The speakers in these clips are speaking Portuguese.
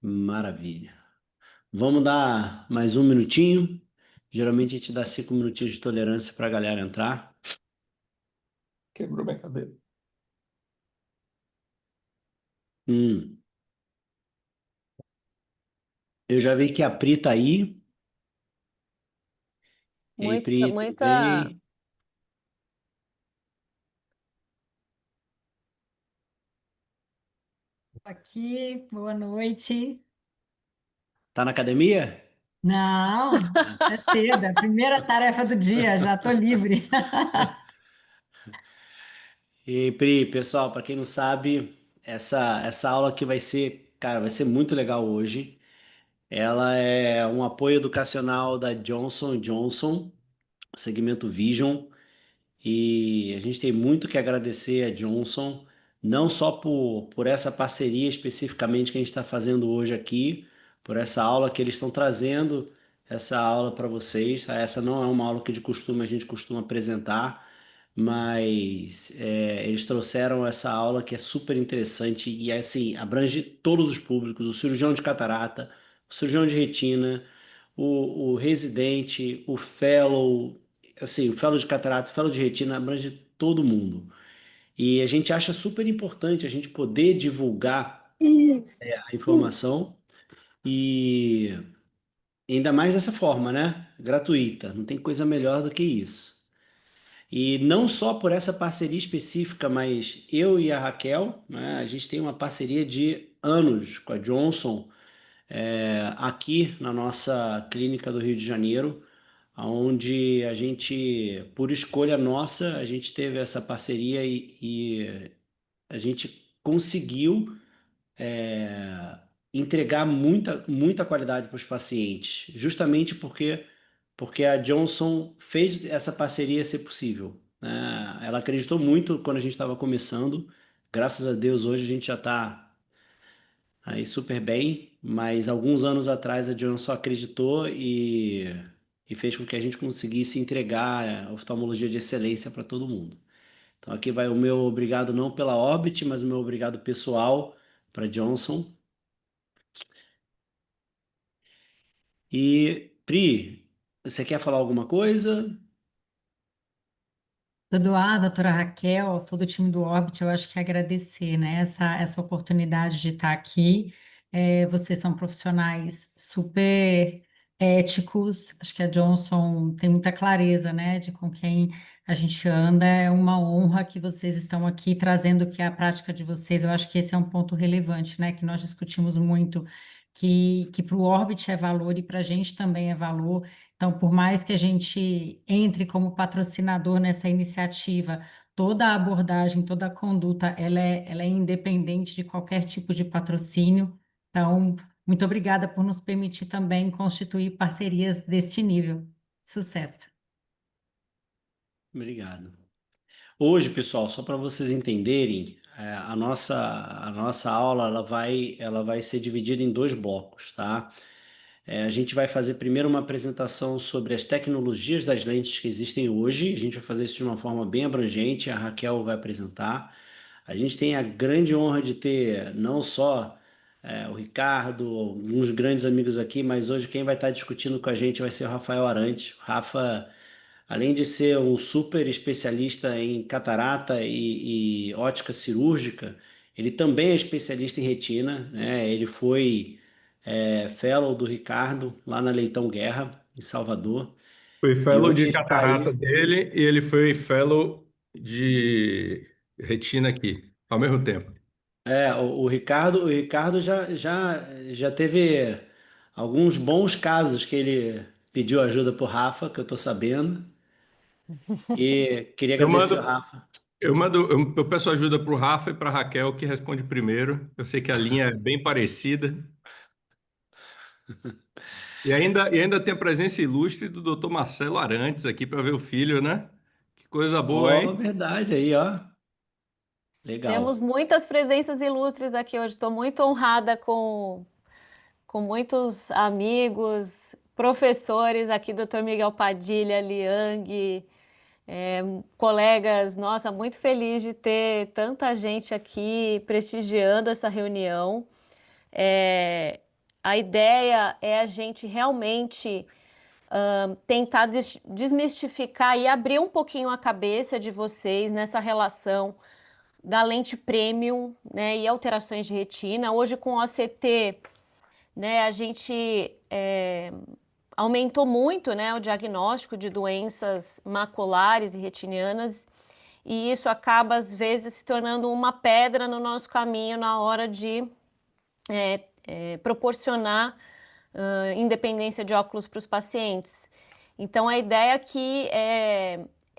Maravilha. Vamos dar mais um minutinho. Geralmente a gente dá 5 minutinhos de tolerância para a galera entrar. Quebrou minha cadeira. Hum, eu já vi que a Pri tá aí. Ei, Pri, tudo Muita. bem? Aqui, boa noite. Tá na academia? Não, é cedo, é a primeira tarefa do dia, já estou livre. Ei, Pri, pessoal, para quem não sabe, essa aula aqui vai ser, cara, vai ser muito legal hoje. Ela é um apoio educacional da Johnson Johnson, segmento Vision. E a gente tem muito que agradecer a Johnson, não só por essa parceria especificamente que a gente está fazendo hoje aqui, por essa aula que eles estão trazendo, essa aula para vocês, tá? Essa não é uma aula que de costume a gente costuma apresentar, mas eles trouxeram essa aula que é super interessante e assim, abrange todos os públicos, o cirurgião de catarata, o cirurgião de retina, o residente, o fellow, assim, o fellow de catarata, o fellow de retina abrange todo mundo. E a gente acha super importante a gente poder divulgar a informação e ainda mais dessa forma, né? Gratuita. Não tem coisa melhor do que isso. E não só por essa parceria específica, mas eu e a Raquel, né, a gente tem uma parceria de anos com a Johnson, aqui na nossa clínica do Rio de Janeiro, onde a gente, por escolha nossa, a gente teve essa parceria e a gente conseguiu entregar muita qualidade para os pacientes, justamente porque a Johnson fez essa parceria ser possível, né? Ela acreditou muito quando a gente estava começando. Graças a Deus, hoje a gente já está aí super bem, mas alguns anos atrás a Johnson acreditou e fez com que a gente conseguisse entregar a oftalmologia de excelência para todo mundo. Então aqui vai o meu obrigado não pela Orbit, mas o meu obrigado pessoal para Johnson. E Pri, você quer falar alguma coisa? Tudo a doutora Raquel, todo o time do Orbit, eu acho que é agradecer, né, essa oportunidade de estar aqui. Vocês são profissionais super éticos, acho que a Johnson tem muita clareza, né, de com quem a gente anda. É uma honra que vocês estão aqui trazendo o que é a prática de vocês. Eu acho que esse é um ponto relevante, né, que nós discutimos muito, que para o Orbit é valor e para a gente também é valor. Então, por mais que a gente entre como patrocinador nessa iniciativa, toda a abordagem, toda a conduta, ela é independente de qualquer tipo de patrocínio. Então, muito obrigada por nos permitir também constituir parcerias deste nível. Sucesso! Obrigado. Hoje, pessoal, só para vocês entenderem, a nossa aula ela vai ser dividida em dois blocos, tá? A gente vai fazer primeiro uma apresentação sobre as tecnologias das lentes que existem hoje. A gente vai fazer isso de uma forma bem abrangente. A Raquel vai apresentar. A gente tem a grande honra de ter não só o Ricardo, alguns grandes amigos aqui, mas hoje quem vai estar discutindo com a gente vai ser o Rafael Arantes. O Rafa, além de ser um super especialista em catarata e ótica cirúrgica, ele também é especialista em retina, né? Ele foi fellow do Ricardo lá na Leitão Guerra, em Salvador. Fui E fellow hoje de ele está catarata aí. dele e ele foi fellow de retina aqui, ao mesmo tempo. O Ricardo já teve alguns bons casos que ele pediu ajuda pro Rafa, que eu tô sabendo. E queria Eu agradecer ao mando, Rafa. eu peço ajuda para o Rafa e para a Raquel, que responde primeiro. Eu sei que a linha é bem parecida. E ainda tem a presença ilustre do Dr. Marcelo Arantes aqui para ver o filho, né? Que coisa boa, Ó, hein? verdade aí, ó. Temos Legal. muitas presenças ilustres aqui hoje. Estou muito honrada com muitos amigos, professores aqui, Dr. Miguel Padilha, Liang, colegas. Nossa, muito feliz de ter tanta gente aqui prestigiando essa reunião. A ideia é a gente realmente tentar desmistificar e abrir um pouquinho a cabeça de vocês nessa relação da lente premium, né, e alterações de retina. Hoje com o OCT, né, a gente aumentou muito, né, o diagnóstico de doenças maculares e retinianas, e isso acaba às vezes se tornando uma pedra no nosso caminho na hora de proporcionar independência de óculos para os pacientes. Então a ideia aqui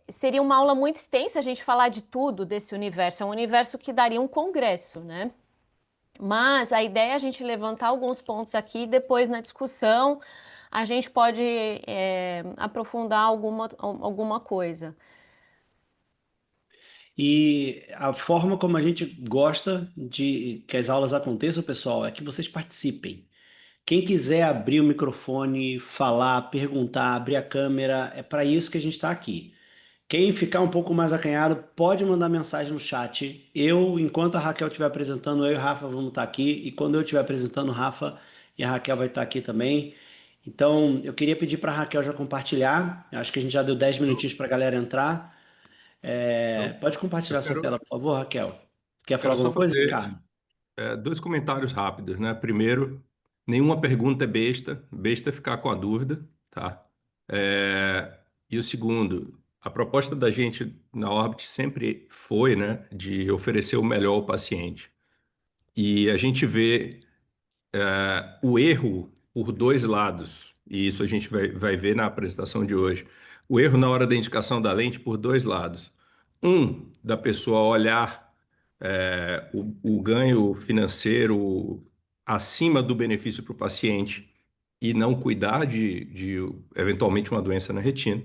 seria uma aula muito extensa a gente falar de tudo desse universo. É um universo que daria um congresso, né? Mas a ideia é a gente levantar alguns pontos aqui e depois na discussão a gente pode aprofundar alguma coisa. E a forma como a gente gosta de que as aulas aconteçam, pessoal, é que vocês participem. Quem quiser abrir o microfone, falar, perguntar, abrir a câmera, é para isso que a gente está aqui. Quem ficar um pouco mais acanhado, pode mandar mensagem no chat. Enquanto a Raquel estiver apresentando, eu e o Rafa vamos estar aqui. E quando eu estiver apresentando, o Rafa e a Raquel vai estar aqui também. Então, eu queria pedir para a Raquel já compartilhar. Acho que a gente já deu 10 Eu, minutinhos para a galera entrar. eu, Pode compartilhar eu essa quero, tela, por favor, Raquel. Quer falar quero só alguma coisa, fazer Ricardo? dois comentários rápidos, né? Primeiro, nenhuma pergunta é besta, besta é ficar com a dúvida, tá? E o segundo, a proposta da gente na Orbit sempre foi, né, de oferecer o melhor ao paciente. E a gente vê o erro por dois lados, e isso a gente vai ver na apresentação de hoje. O erro na hora da indicação da lente por dois lados. Um, da pessoa olhar o ganho financeiro acima do benefício para o paciente e não cuidar de eventualmente uma doença na retina,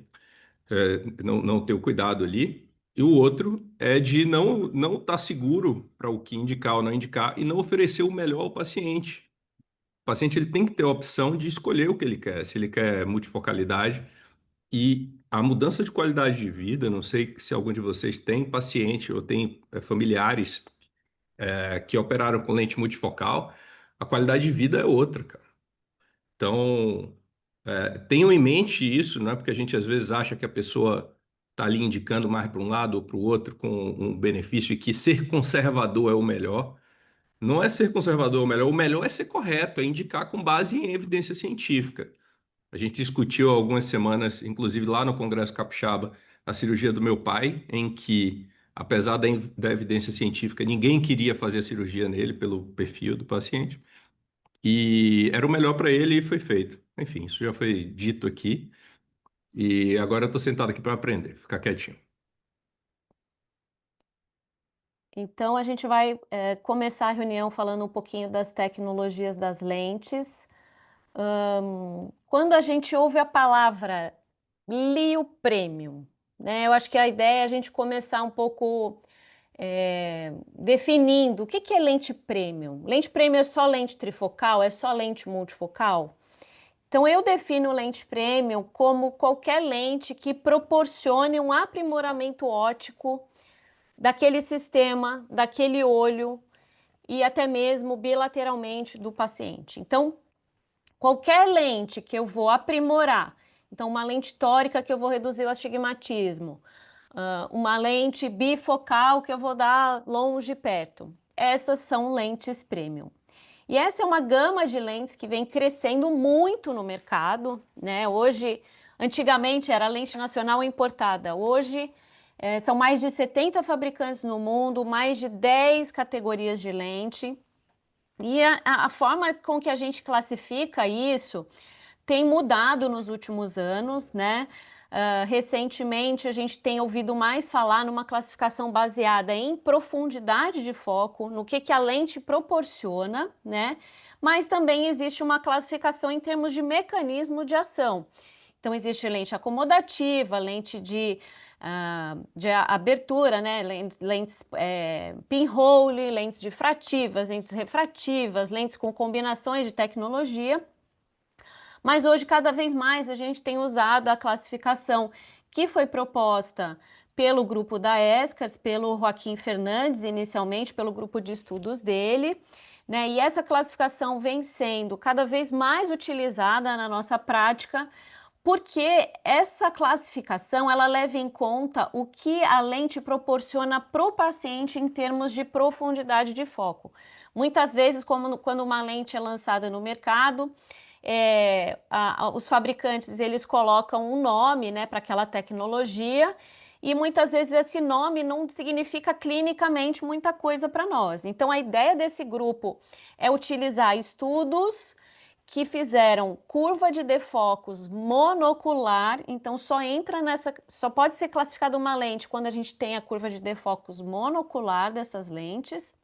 não ter o cuidado ali. E o outro é de não estar seguro para o que indicar ou não indicar e não oferecer o melhor ao paciente. O paciente ele tem que ter a opção de escolher o que ele quer, se ele quer multifocalidade. E a mudança de qualidade de vida, não sei se algum de vocês tem paciente ou tem familiares que operaram com lente multifocal, a qualidade de vida é outra, cara. Então, tenham em mente isso, não é porque a gente às vezes acha que a pessoa está ali indicando mais para um lado ou para o outro com um benefício e que ser conservador é o melhor. Não é ser conservador o melhor é ser correto, é indicar com base em evidência científica. A gente discutiu há algumas semanas, inclusive lá no Congresso Capixaba, a cirurgia do meu pai, em que, apesar da evidência científica, ninguém queria fazer a cirurgia nele pelo perfil do paciente. E era o melhor para ele e foi feito. Enfim, isso já foi dito aqui. E agora eu estou sentado aqui para aprender, ficar quietinho. Então a gente vai começar a reunião falando um pouquinho das tecnologias das lentes. Quando a gente ouve a palavra Lio Premium, né? Eu acho que a ideia é a gente começar um pouco definindo o que é lente premium. Lente premium é só lente trifocal? É só lente multifocal? Então eu defino lente premium como qualquer lente que proporcione um aprimoramento óptico daquele sistema, daquele olho e até mesmo bilateralmente do paciente. Então, qualquer lente que eu vou aprimorar, então uma lente tórica que eu vou reduzir o astigmatismo, uma lente bifocal que eu vou dar longe e perto. Essas são lentes premium. E essa é uma gama de lentes que vem crescendo muito no mercado, né? Hoje, antigamente era lente nacional importada. Hoje são mais de 70 fabricantes no mundo, mais de 10 categorias de lente. E a forma com que a gente classifica isso tem mudado nos últimos anos, né? Recentemente a gente tem ouvido mais falar numa classificação baseada em profundidade de foco, no que a lente proporciona, né? Mas também existe uma classificação em termos de mecanismo de ação. Então existe lente acomodativa, lente de abertura, né? Lentes pinhole, lentes difrativas, lentes refrativas, lentes com combinações de tecnologia. Mas hoje, cada vez mais, a gente tem usado a classificação que foi proposta pelo grupo da ESCARS, pelo Joaquim Fernandes, inicialmente pelo grupo de estudos dele, né? E essa classificação vem sendo cada vez mais utilizada na nossa prática, porque essa classificação ela leva em conta o que a lente proporciona para o paciente em termos de profundidade de foco. Muitas vezes, quando uma lente é lançada no mercado, os fabricantes eles colocam um nome, né, para aquela tecnologia, e muitas vezes esse nome não significa clinicamente muita coisa para nós. Então a ideia desse grupo é utilizar estudos que fizeram curva de defocus monocular, então só pode ser classificada uma lente quando a gente tem a curva de defocus monocular dessas lentes.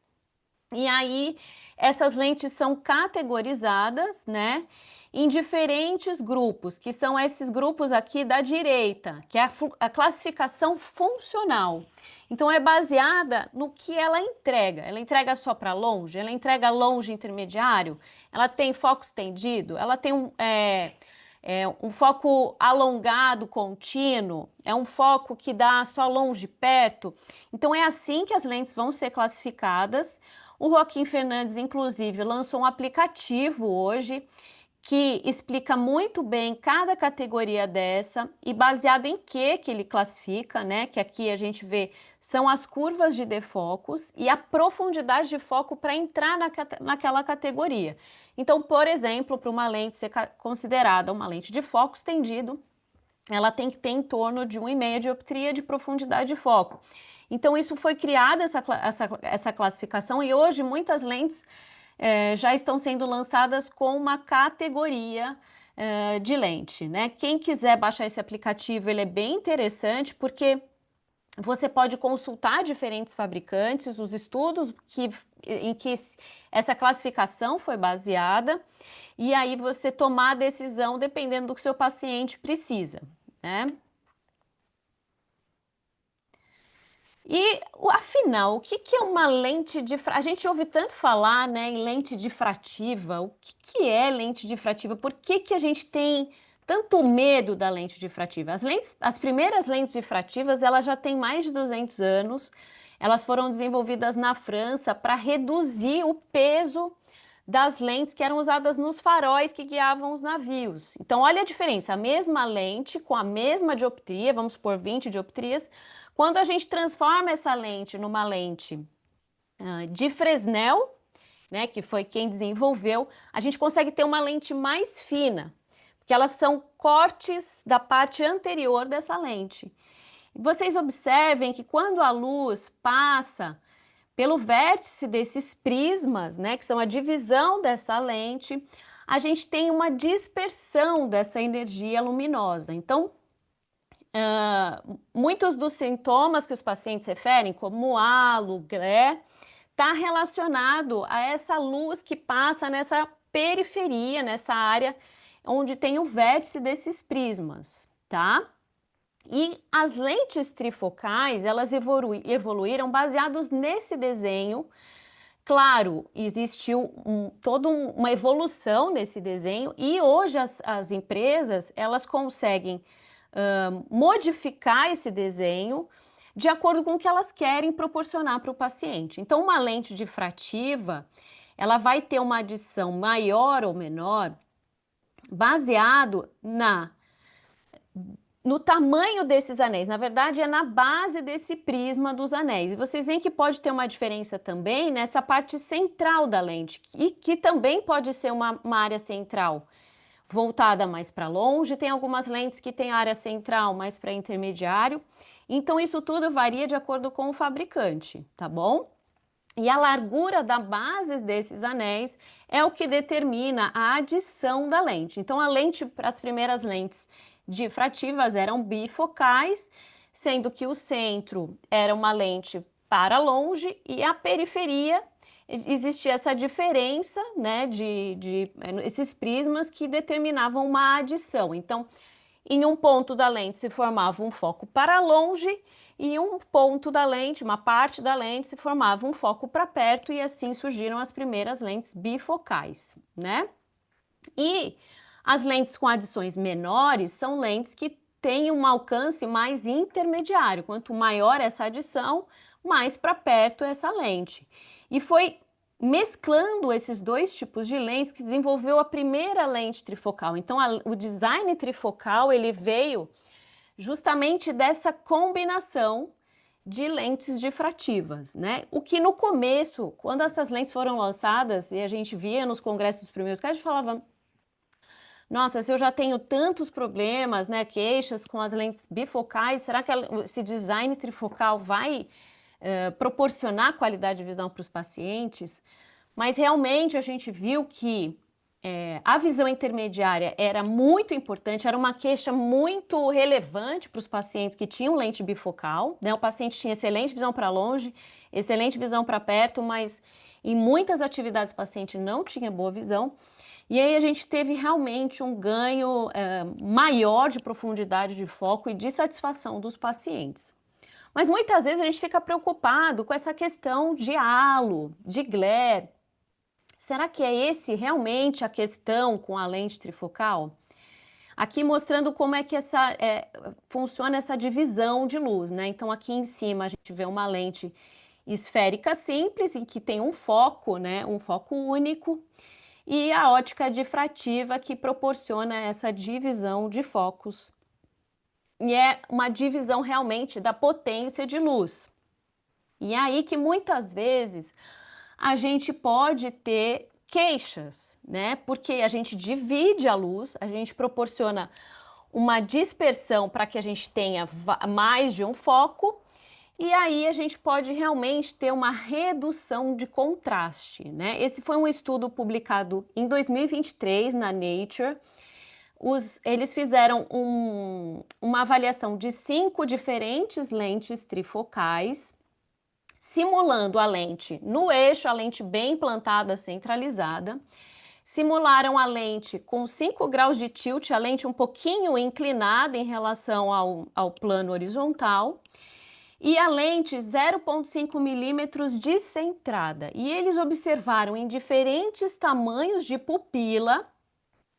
E aí, essas lentes são categorizadas, né, em diferentes grupos, que são esses grupos aqui da direita, que é a classificação funcional. Então, é baseada no que ela entrega. Ela entrega só para longe? Ela entrega longe intermediário? Ela tem foco estendido? Ela tem um foco alongado, contínuo? É um foco que dá só longe, perto? Então, é assim que as lentes vão ser classificadas. O Joaquim Fernandes, inclusive, lançou um aplicativo hoje que explica muito bem cada categoria dessa e baseado em que ele classifica, né? Que aqui a gente vê são as curvas de defocus e a profundidade de foco para entrar naquela categoria. Então, por exemplo, para uma lente ser considerada uma lente de foco estendido, ela tem que ter em torno de 1,5 dioptria de profundidade de foco. Então, isso foi criada, essa classificação, e hoje muitas lentes já estão sendo lançadas com uma categoria de lente, né? Quem quiser baixar esse aplicativo, ele é bem interessante, porque você pode consultar diferentes fabricantes, os estudos em que essa classificação foi baseada, e aí você tomar a decisão dependendo do que seu paciente precisa, né? E, afinal, o que é uma lente difrativa? A gente ouve tanto falar, né, em lente difrativa. O que é lente difrativa? Por que a gente tem tanto medo da lente difrativa? As primeiras lentes difrativas, elas já têm mais de 200 anos. Elas foram desenvolvidas na França para reduzir o peso das lentes que eram usadas nos faróis que guiavam os navios. Então, olha a diferença, a mesma lente com a mesma dioptria, vamos supor 20 dioptrias, quando a gente transforma essa lente numa lente de Fresnel, né, que foi quem desenvolveu, a gente consegue ter uma lente mais fina, porque elas são cortes da parte anterior dessa lente. Vocês observem que quando a luz passa pelo vértice desses prismas, né, que são a divisão dessa lente, a gente tem uma dispersão dessa energia luminosa. Então, muitos dos sintomas que os pacientes referem, como halo, glé, está relacionado a essa luz que passa nessa periferia, nessa área onde tem o vértice desses prismas, tá? E as lentes trifocais, elas evoluíram baseados nesse desenho. Claro, existiu toda uma evolução nesse desenho e hoje as empresas, elas conseguem modificar esse desenho de acordo com o que elas querem proporcionar para o paciente. Então, uma lente difrativa, ela vai ter uma adição maior ou menor baseado no tamanho desses anéis. Na verdade, é na base desse prisma dos anéis. E vocês veem que pode ter uma diferença também nessa parte central da lente, que também pode ser uma área central voltada mais para longe. Tem algumas lentes que têm área central mais para intermediário. Então, isso tudo varia de acordo com o fabricante, tá bom? E a largura da base desses anéis é o que determina a adição da lente. Então, as primeiras lentes difrativas eram bifocais, sendo que o centro era uma lente para longe e a periferia existia essa diferença, né, esses prismas que determinavam uma adição. Então, em um ponto da lente se formava um foco para longe e em um ponto da lente, uma parte da lente, se formava um foco para perto e assim surgiram as primeiras lentes bifocais, né? E as lentes com adições menores são lentes que têm um alcance mais intermediário. Quanto maior essa adição, mais para perto essa lente. E foi mesclando esses dois tipos de lentes que desenvolveu a primeira lente trifocal. Então, o design trifocal, ele veio justamente dessa combinação de lentes difrativas, né? O que no começo, quando essas lentes foram lançadas e a gente via nos congressos dos primeiros casos, a gente falava, nossa, se eu já tenho tantos problemas, né, queixas com as lentes bifocais, será que esse design trifocal vai proporcionar qualidade de visão para os pacientes? Mas realmente a gente viu que a visão intermediária era muito importante, era uma queixa muito relevante para os pacientes que tinham lente bifocal, né? O paciente tinha excelente visão para longe, excelente visão para perto, mas em muitas atividades o paciente não tinha boa visão. E aí a gente teve realmente um ganho maior de profundidade de foco e de satisfação dos pacientes. Mas muitas vezes a gente fica preocupado com essa questão de halo, de glare. Será que é esse realmente a questão com a lente trifocal? Aqui mostrando como é que funciona essa divisão de luz, né? Então aqui em cima a gente vê uma lente esférica simples, em que tem um foco, né? Um foco único, e a ótica difrativa que proporciona essa divisão de focos. E é uma divisão realmente da potência de luz. E é aí que muitas vezes a gente pode ter queixas, né? Porque a gente divide a luz, a gente proporciona uma dispersão para que a gente tenha mais de um foco, e aí a gente pode realmente ter uma redução de contraste, né? Esse foi um estudo publicado em 2023 na Nature. Eles fizeram uma avaliação de 5 diferentes lentes trifocais, simulando a lente no eixo, a lente bem implantada, centralizada. Simularam a lente com 5 graus de tilt, a lente um pouquinho inclinada em relação ao plano horizontal, e a lente 0,5 milímetros descentrada. E eles observaram em diferentes tamanhos de pupila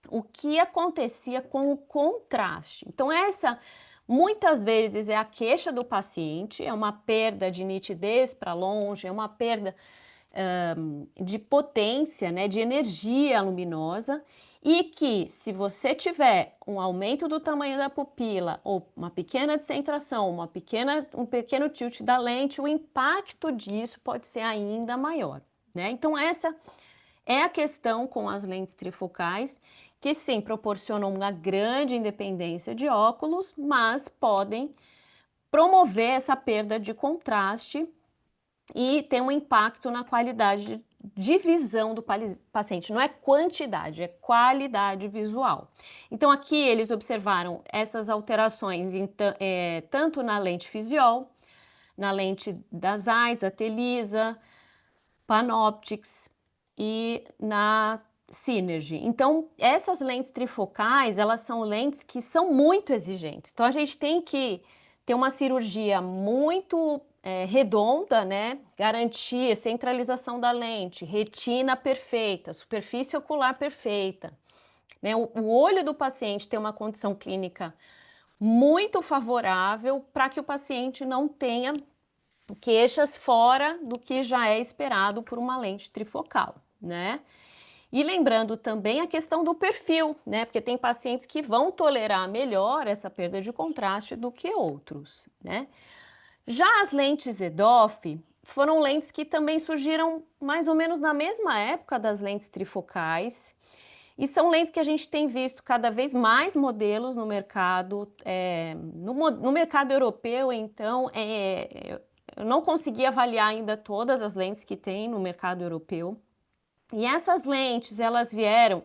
o que acontecia com o contraste. Então, essa muitas vezes é a queixa do paciente, é uma perda de nitidez para longe, é uma perda de potência, né, de energia luminosa, e que se você tiver um aumento do tamanho da pupila ou uma pequena descentração, um pequeno tilt da lente, o impacto disso pode ser ainda maior, né? Então essa é a questão com as lentes trifocais, que sim, proporcionam uma grande independência de óculos, mas podem promover essa perda de contraste e ter um impacto na qualidade de visão do paciente. Não é quantidade, é qualidade visual. Então aqui eles observaram essas alterações tanto na lente Physiol, na lente da Zeiss, a Telisa, Panoptix e na Synergy. Então, essas lentes trifocais, elas são lentes que são muito exigentes. Então, a gente tem que ter uma cirurgia muito redonda, né? Garantir centralização da lente, retina perfeita, superfície ocular perfeita, né? O olho do paciente tem uma condição clínica muito favorável para que o paciente não tenha queixas fora do que já é esperado por uma lente trifocal, né? E lembrando também a questão do perfil, né? Porque tem pacientes que vão tolerar melhor essa perda de contraste do que outros, né? Já as lentes EDOF foram lentes que também surgiram mais ou menos na mesma época das lentes trifocais, e são lentes que a gente tem visto cada vez mais modelos no mercado. No mercado europeu, então, eu não consegui avaliar ainda todas as lentes que tem no mercado europeu. E essas lentes, elas vieram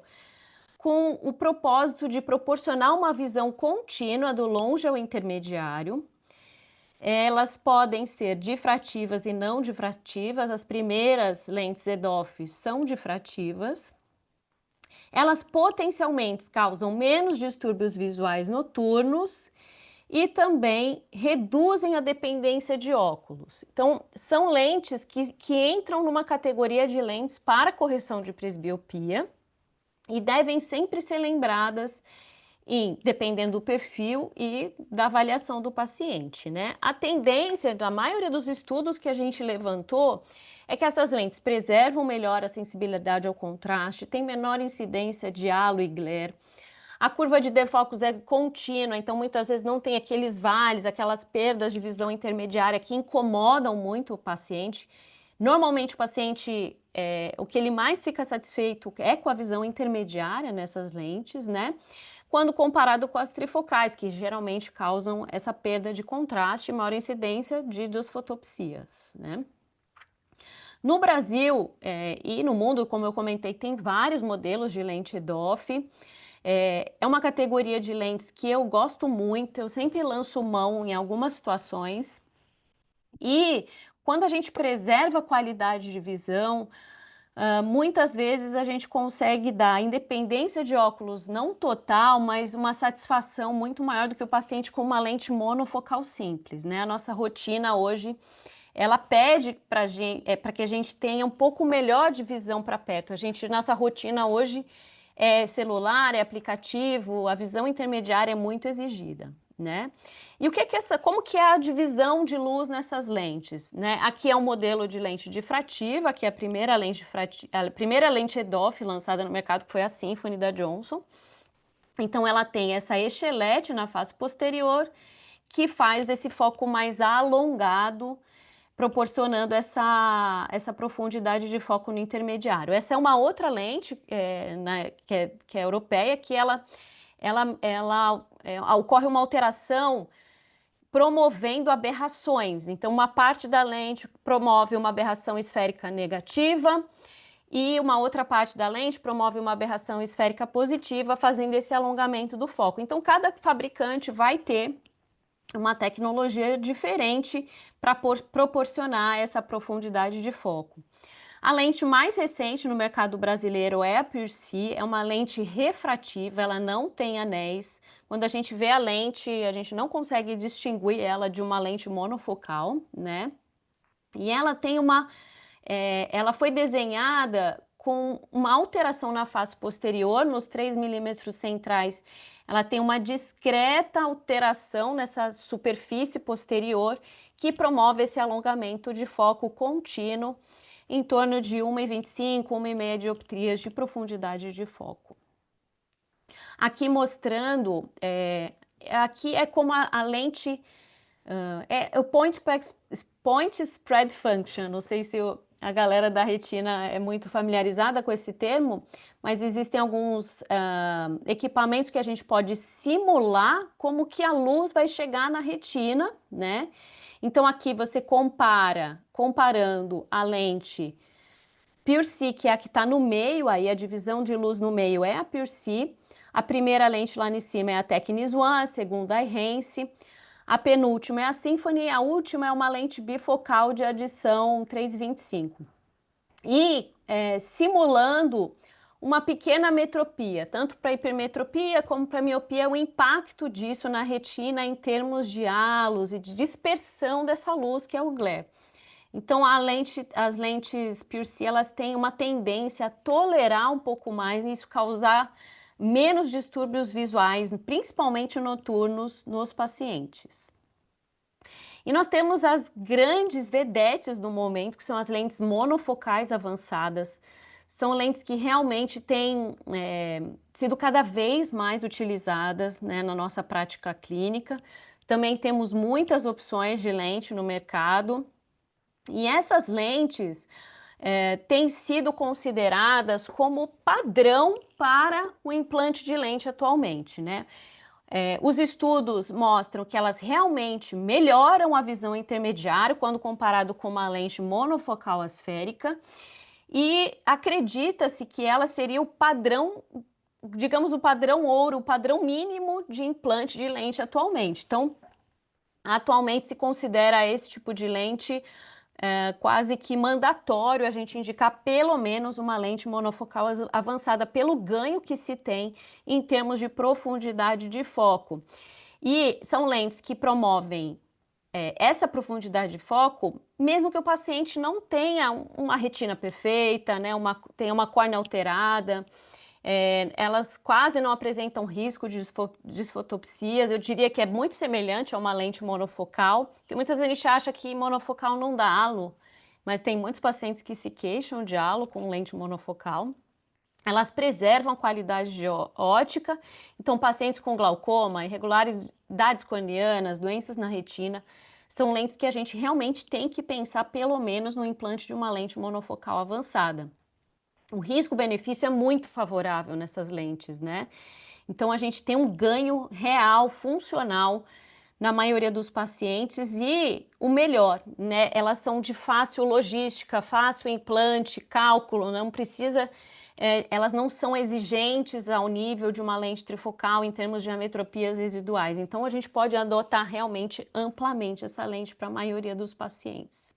com o propósito de proporcionar uma visão contínua do longe ao intermediário. Elas podem ser difrativas e não difrativas. As primeiras lentes EDOF são difrativas. Elas potencialmente causam menos distúrbios visuais noturnos e também reduzem a dependência de óculos. Então, são lentes que entram numa categoria de lentes para correção de presbiopia e devem sempre ser lembradas dependendo do perfil e da avaliação do paciente, né? A tendência da maioria dos estudos que a gente levantou é que essas lentes preservam melhor a sensibilidade ao contraste, tem menor incidência de halo e glare. A curva de defocus é contínua, então muitas vezes não tem aqueles vales, aquelas perdas de visão intermediária que incomodam muito o paciente. Normalmente o paciente, o que ele mais fica satisfeito é com a visão intermediária nessas lentes, né? Quando comparado com as trifocais, que geralmente causam essa perda de contraste e maior incidência de desfotopsias, né? No Brasil e no mundo, como eu comentei, tem vários modelos de lente EDOF. É uma categoria de lentes que eu gosto muito, eu sempre lanço mão em algumas situações. E quando a gente preserva a qualidade de visão, muitas vezes a gente consegue dar independência de óculos não total, mas uma satisfação muito maior do que o paciente com uma lente monofocal simples, né? A nossa rotina hoje, ela pede para que a gente tenha um pouco melhor de visão para perto. Nossa rotina hoje é celular, é aplicativo, a visão intermediária é muito exigida, né? E como que é a divisão de luz nessas lentes, né? Aqui é um modelo de lente difrativa, que é a primeira lente EDOF lançada no mercado, que foi a Symfony da Johnson. Então ela tem essa echelete na face posterior, que faz desse foco mais alongado, proporcionando essa profundidade de foco no intermediário. Essa é uma outra lente que é europeia, que ocorre uma alteração promovendo aberrações. Então, uma parte da lente promove uma aberração esférica negativa e uma outra parte da lente promove uma aberração esférica positiva, fazendo esse alongamento do foco. Então, cada fabricante vai ter uma tecnologia diferente para proporcionar essa profundidade de foco. A lente mais recente no mercado brasileiro é a PureSee, é uma lente refrativa, ela não tem anéis. Quando a gente vê a lente, a gente não consegue distinguir ela de uma lente monofocal, né? E ela foi desenhada com uma alteração na face posterior, nos 3 milímetros centrais. Ela tem uma discreta alteração nessa superfície posterior que promove esse alongamento de foco contínuo em torno de 1,25, 1,5 dioptrias de profundidade de foco. Aqui mostrando, aqui é como a lente, o point spread function, não sei se a galera da retina é muito familiarizada com esse termo, mas existem alguns equipamentos que a gente pode simular como que a luz vai chegar na retina, né? Então aqui você comparando a lente PureSee, que é a que está no meio, aí a divisão de luz no meio é a PureSee, a primeira lente lá em cima é a Tecnis One, a segunda a Rense, a penúltima é a Symfony e a última é uma lente bifocal de adição 3,25. E simulando uma pequena metropia, tanto para hipermetropia como para miopia, o impacto disso na retina em termos de halos e de dispersão dessa luz, que é o glare. Então, as lentes PureSee, elas têm uma tendência a tolerar um pouco mais e isso causar menos distúrbios visuais, principalmente noturnos, nos pacientes. E nós temos as grandes vedetes do momento, que são as lentes monofocais avançadas. São lentes que realmente têm sido cada vez mais utilizadas, né, na nossa prática clínica. Também temos muitas opções de lente no mercado. E essas lentes têm sido consideradas como padrão para o implante de lente atualmente, né? Os estudos mostram que elas realmente melhoram a visão intermediária quando comparado com uma lente monofocal asférica e acredita-se que ela seria o padrão, digamos, o padrão ouro, o padrão mínimo de implante de lente atualmente. Então, atualmente se considera esse tipo de lente quase que mandatório a gente indicar pelo menos uma lente monofocal avançada pelo ganho que se tem em termos de profundidade de foco. E são lentes que promovem essa profundidade de foco, mesmo que o paciente não tenha uma retina perfeita, né, tenha uma córnea alterada. Elas quase não apresentam risco de disfotopsias. Eu diria que é muito semelhante a uma lente monofocal, porque muitas vezes a gente acha que monofocal não dá halo, mas tem muitos pacientes que se queixam de halo com lente monofocal. Elas preservam a qualidade de ótica, então pacientes com glaucoma, irregularidades corneanas, doenças na retina, são lentes que a gente realmente tem que pensar pelo menos no implante de uma lente monofocal avançada. O risco-benefício é muito favorável nessas lentes, né? Então a gente tem um ganho real, funcional na maioria dos pacientes e o melhor, né? Elas são de fácil logística, fácil implante, cálculo, não precisa, elas não são exigentes ao nível de uma lente trifocal em termos de ametropias residuais. Então a gente pode adotar realmente amplamente essa lente para a maioria dos pacientes.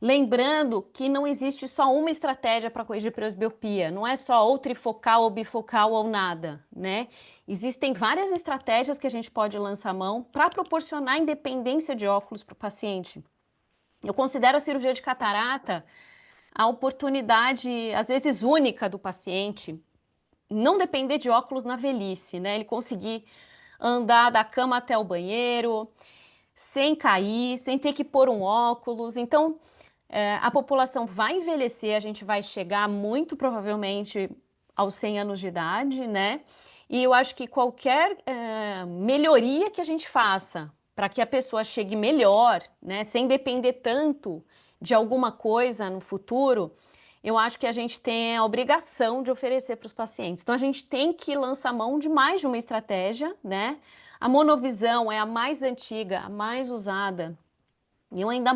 Lembrando que não existe só uma estratégia para corrigir presbiopia, não é só ou trifocal ou bifocal ou nada, né? Existem várias estratégias que a gente pode lançar mão para proporcionar independência de óculos para o paciente. Eu considero a cirurgia de catarata a oportunidade, às vezes única, do paciente não depender de óculos na velhice, né? Ele conseguir andar da cama até o banheiro, sem cair, sem ter que pôr um óculos. Então, a população vai envelhecer, a gente vai chegar muito provavelmente aos 100 anos de idade, né? E eu acho que qualquer melhoria que a gente faça para que a pessoa chegue melhor, né, sem depender tanto de alguma coisa no futuro, eu acho que a gente tem a obrigação de oferecer para os pacientes. Então, a gente tem que lançar mão de mais de uma estratégia, né? A monovisão é a mais antiga, a mais usada. E eu ainda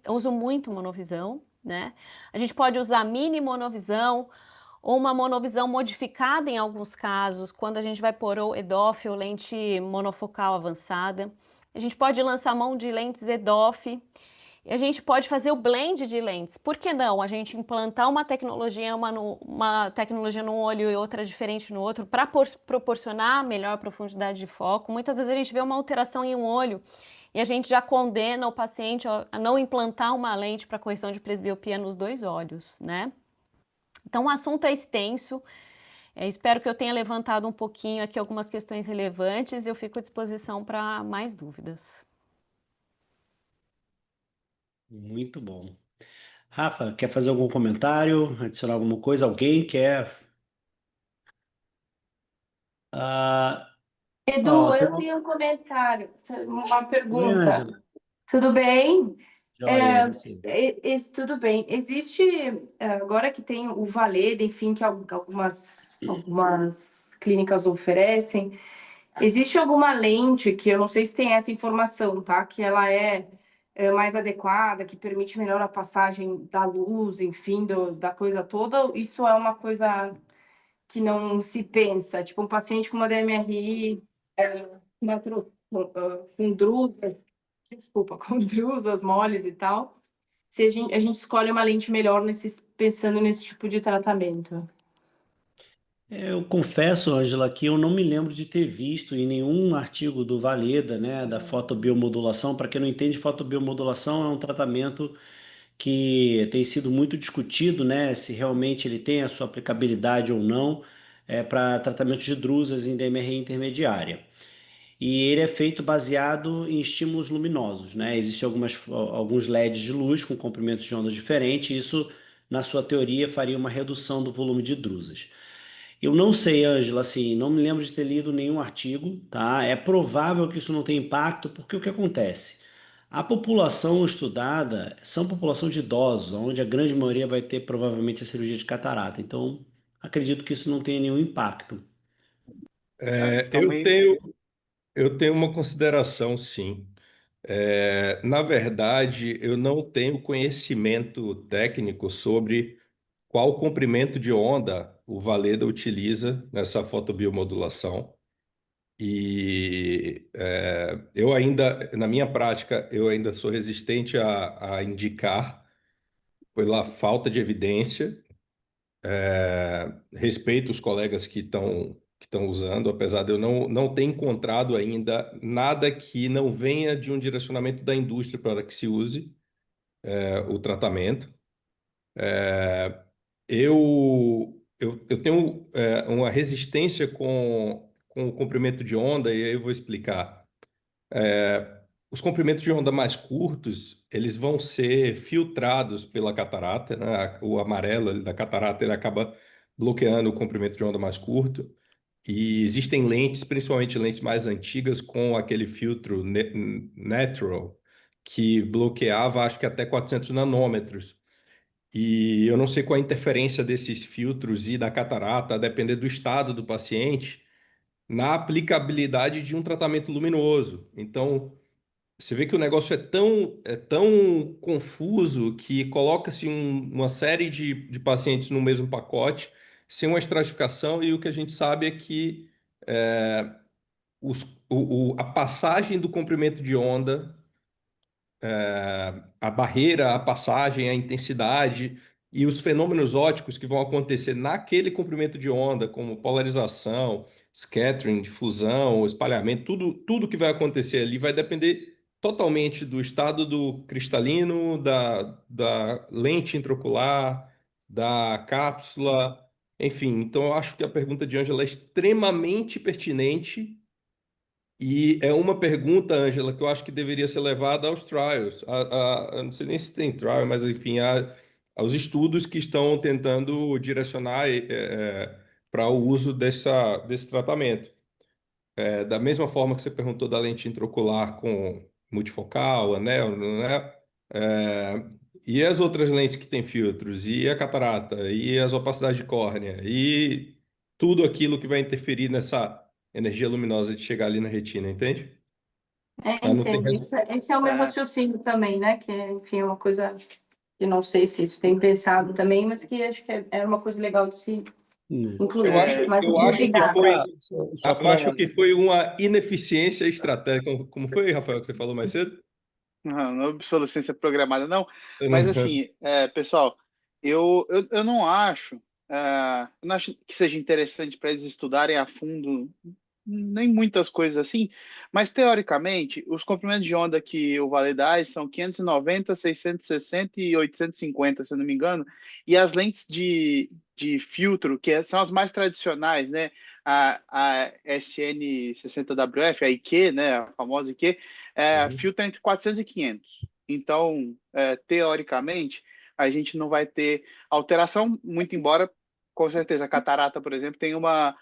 eu uso muito monovisão, né? A gente pode usar mini monovisão ou uma monovisão modificada em alguns casos, quando a gente vai pôr o EDOF ou lente monofocal avançada. A gente pode lançar mão de lentes EDOF. E a gente pode fazer o blend de lentes. Por que não? A gente implantar uma tecnologia, uma tecnologia num olho e outra diferente no outro, para proporcionar melhor profundidade de foco. Muitas vezes a gente vê uma alteração em um olho e a gente já condena o paciente a não implantar uma lente para correção de presbiopia nos dois olhos, né? Então o assunto é extenso. Espero que eu tenha levantado um pouquinho aqui algumas questões relevantes. Eu fico à disposição para mais dúvidas. Muito bom. Rafa, quer fazer algum comentário, adicionar alguma coisa? Alguém quer? Ah, Edu, ó, tem eu uma... tenho um comentário, uma Oi, pergunta. Ângela. Tudo bem? Joia, e você? Tudo bem. Existe, agora que tem o Valeda, enfim, que algumas clínicas oferecem, existe alguma lente que eu não sei se tem essa informação, tá? Que ela é mais adequada, que permite melhor a passagem da luz, enfim, da coisa toda? Ou isso é uma coisa que não se pensa? Tipo, um paciente com uma DMRI, com drusas, desculpa, com drusas moles e tal, se a gente escolhe uma lente melhor pensando nesse tipo de tratamento. Eu confesso, Ângela, que eu não me lembro de ter visto em nenhum artigo do Valeda, né, da fotobiomodulação. Para quem não entende, fotobiomodulação é um tratamento que tem sido muito discutido, né, se realmente ele tem a sua aplicabilidade ou não, para tratamento de drusas em DMRI intermediária. E ele é feito baseado em estímulos luminosos, né? Existem alguns LEDs de luz com comprimentos de ondas diferentes, e isso, na sua teoria, faria uma redução do volume de drusas. Eu não sei, Ângela, assim, não me lembro de ter lido nenhum artigo, tá? É provável que isso não tenha impacto, porque o que acontece? A população estudada são população de idosos, onde a grande maioria vai ter provavelmente a cirurgia de catarata. Então, acredito que isso não tenha nenhum impacto. É, eu Também. tenho, eu tenho uma consideração, sim. Na verdade, eu não tenho conhecimento técnico sobre qual comprimento de onda o Valeda utiliza nessa fotobiomodulação. E eu ainda, na minha prática, eu ainda sou resistente a indicar pela falta de evidência. Respeito os colegas que estão usando, apesar de eu não ter encontrado ainda nada que não venha de um direcionamento da indústria para que se use o tratamento. Eu eu tenho uma resistência com o comprimento de onda, e aí eu vou explicar. Os comprimentos de onda mais curtos, eles vão ser filtrados pela catarata, né? O amarelo ali da catarata, ele acaba bloqueando o comprimento de onda mais curto. E existem lentes, principalmente lentes mais antigas, com aquele filtro natural, que bloqueava, acho que até 400 nanômetros. E eu não sei qual a interferência desses filtros e da catarata, a depender do estado do paciente, na aplicabilidade de um tratamento luminoso. Então, você vê que o negócio é tão confuso que coloca-se uma série de pacientes no mesmo pacote, sem uma estratificação, e o que a gente sabe é que é, a passagem do comprimento de onda, a barreira, a passagem, a intensidade e os fenômenos ópticos que vão acontecer naquele comprimento de onda, como polarização, scattering, difusão, espalhamento, tudo que vai acontecer ali vai depender totalmente do estado do cristalino, da lente intraocular, da cápsula, enfim. Então, eu acho que a pergunta de Ângela é extremamente pertinente e é uma pergunta, Ângela, que eu acho que deveria ser levada aos trials. Eu não sei nem se tem trial, mas enfim, aos estudos que estão tentando direcionar para o uso desse tratamento. Da mesma forma que você perguntou da lente intraocular com multifocal, anel, né? É, e as outras lentes que têm filtros, e a catarata, e as opacidades de córnea, e tudo aquilo que vai interferir nessa energia luminosa de chegar ali na retina, entende? Mas não tem Entendo. Esse é o meu raciocínio também, né? Que, enfim, é uma coisa que não sei se isso tem pensado também, mas que acho que é uma coisa legal de se Eu incluir. acho, Mas eu muito acho que obrigada. foi, Só eu para acho que foi uma ineficiência estratégica. Como foi, Rafael, que você falou mais cedo? Não é obsolescência programada, não. Mas assim, pessoal, eu não acho que seja interessante para eles estudarem a fundo nem muitas coisas assim, mas teoricamente, os comprimentos de onda que o Vale dá são 590, 660 e 850, se eu não me engano, e as lentes de filtro, são as mais tradicionais, né? A SN60WF, a IQ, né? A famosa IQ, Uhum. filtra entre 400 e 500. Então, teoricamente, a gente não vai ter alteração, muito embora, com certeza, a catarata, por exemplo, tem Uma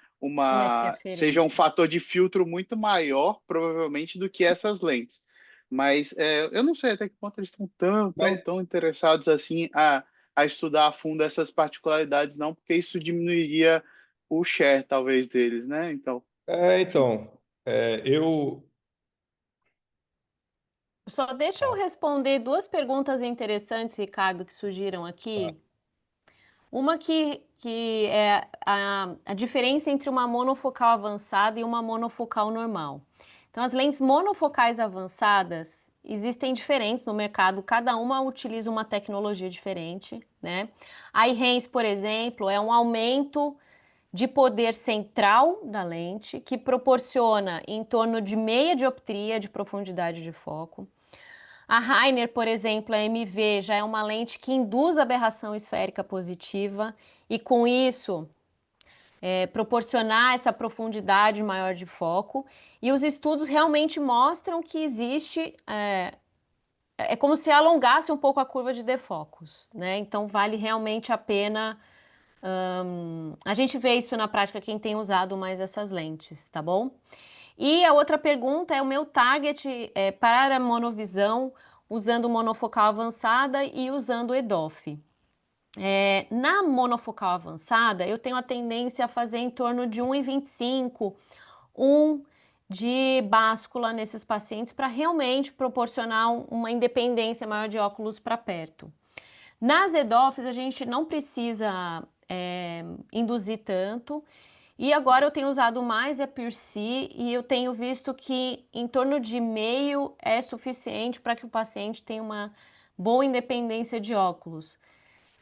seja um interferência. fator de filtro muito maior, provavelmente, do que essas lentes. Mas eu não sei até que ponto eles estão Mas, tão interessados assim a estudar a fundo essas particularidades, não, porque isso diminuiria o share, talvez, deles, né? Então, enfim. então, eu. Só deixa eu Ah, responder duas perguntas interessantes, Ricardo, que surgiram tá. aqui. Uma que é a diferença entre uma monofocal avançada e uma monofocal normal. Então, as lentes monofocais avançadas existem diferentes no mercado, cada uma utiliza uma tecnologia diferente, né? A Behance, por exemplo, é um aumento de poder central da lente que proporciona em torno de meia dioptria de profundidade de foco. A Rainer, por exemplo, a MV, já é uma lente que induz aberração esférica positiva e, com isso, proporcionar essa profundidade maior de foco. E os estudos realmente mostram que existe. É como se alongasse um pouco a curva de defocos, né? Então, vale realmente a pena. A gente vê isso na prática quem tem usado mais essas lentes, tá bom? E a outra pergunta é o meu target para a monovisão usando monofocal avançada e usando EDOF. Na monofocal avançada, eu tenho a tendência a fazer em torno de 1,25, 1 de báscula nesses pacientes para realmente proporcionar uma independência maior de óculos para perto. Nas EDOFs, a gente não precisa induzir tanto. E agora eu tenho usado mais a Pierce e eu tenho visto que em torno de meio é suficiente para que o paciente tenha uma boa independência de óculos.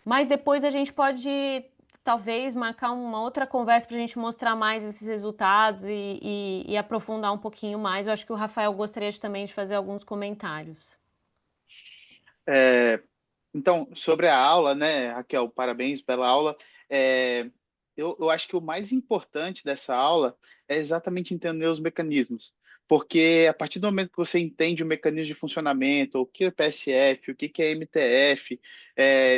Mas depois a gente pode talvez marcar uma outra conversa para a gente mostrar mais esses resultados e aprofundar um pouquinho mais. Eu acho que o Rafael gostaria também de fazer alguns comentários. Então, sobre a aula, né, Raquel, parabéns pela aula. É, eu acho que o mais importante dessa aula é exatamente entender os mecanismos. Porque a partir do momento que você entende o mecanismo de funcionamento, o que é PSF, o que é MTF,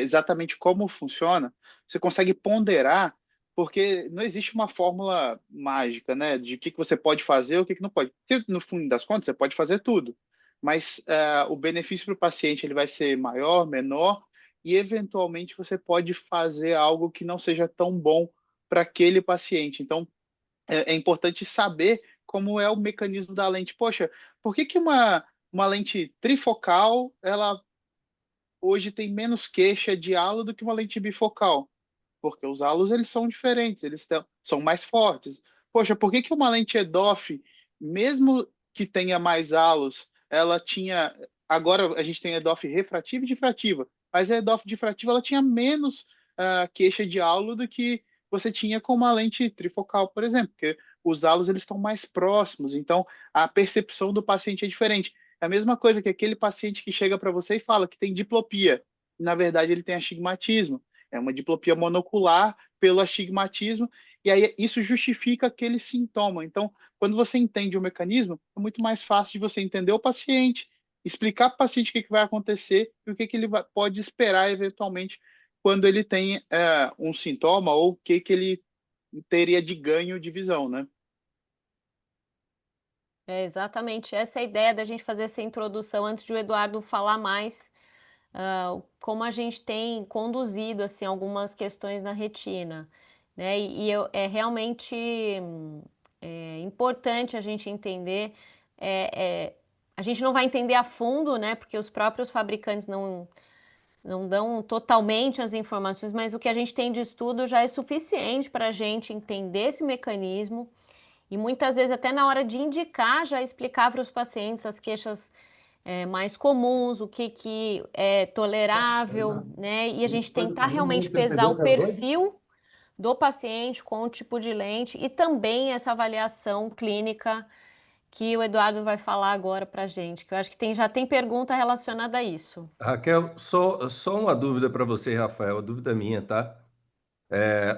exatamente como funciona, você consegue ponderar, porque não existe uma fórmula mágica, né, de o que você pode fazer e o que não pode. Porque, no fim das contas, você pode fazer tudo, mas o benefício para o paciente ele vai ser maior, menor, e eventualmente você pode fazer algo que não seja tão bom para aquele paciente. Então, é importante saber como é o mecanismo da lente. Poxa, por que que uma lente trifocal, ela hoje tem menos queixa de halo do que uma lente bifocal? Porque os halos eles são diferentes, são mais fortes. Poxa, por que que uma lente EDOF, mesmo que tenha mais halos, ela tinha. Agora a gente tem EDOF refrativa e difrativa, mas a EDOF difrativa ela tinha menos queixa de halo do que você tinha com uma lente trifocal, por exemplo, porque os halos eles estão mais próximos, então a percepção do paciente é diferente. É a mesma coisa que aquele paciente que chega para você e fala que tem diplopia, na verdade ele tem astigmatismo. É uma diplopia monocular pelo astigmatismo, e aí isso justifica aquele sintoma. Então, quando você entende o mecanismo, é muito mais fácil de você entender o paciente, explicar para o paciente o que vai acontecer e o que ele pode esperar eventualmente quando ele tem um sintoma ou o que ele teria de ganho de visão, né? É exatamente essa é a ideia da gente fazer essa introdução antes de o Eduardo falar mais, como a gente tem conduzido assim algumas questões na retina, né? É realmente importante a gente entender. A gente não vai entender a fundo, né? Porque os próprios fabricantes não dão totalmente as informações, mas o que a gente tem de estudo já é suficiente para a gente entender esse mecanismo e muitas vezes até na hora de indicar já explicar para os pacientes as queixas mais comuns, o que é tolerável, né? E a gente tentar realmente pesar o perfil do paciente com o tipo de lente e também essa avaliação clínica que o Eduardo vai falar agora para a gente, que eu acho que já tem pergunta relacionada a isso. Raquel, só uma dúvida para você, Rafael, dúvida minha, tá?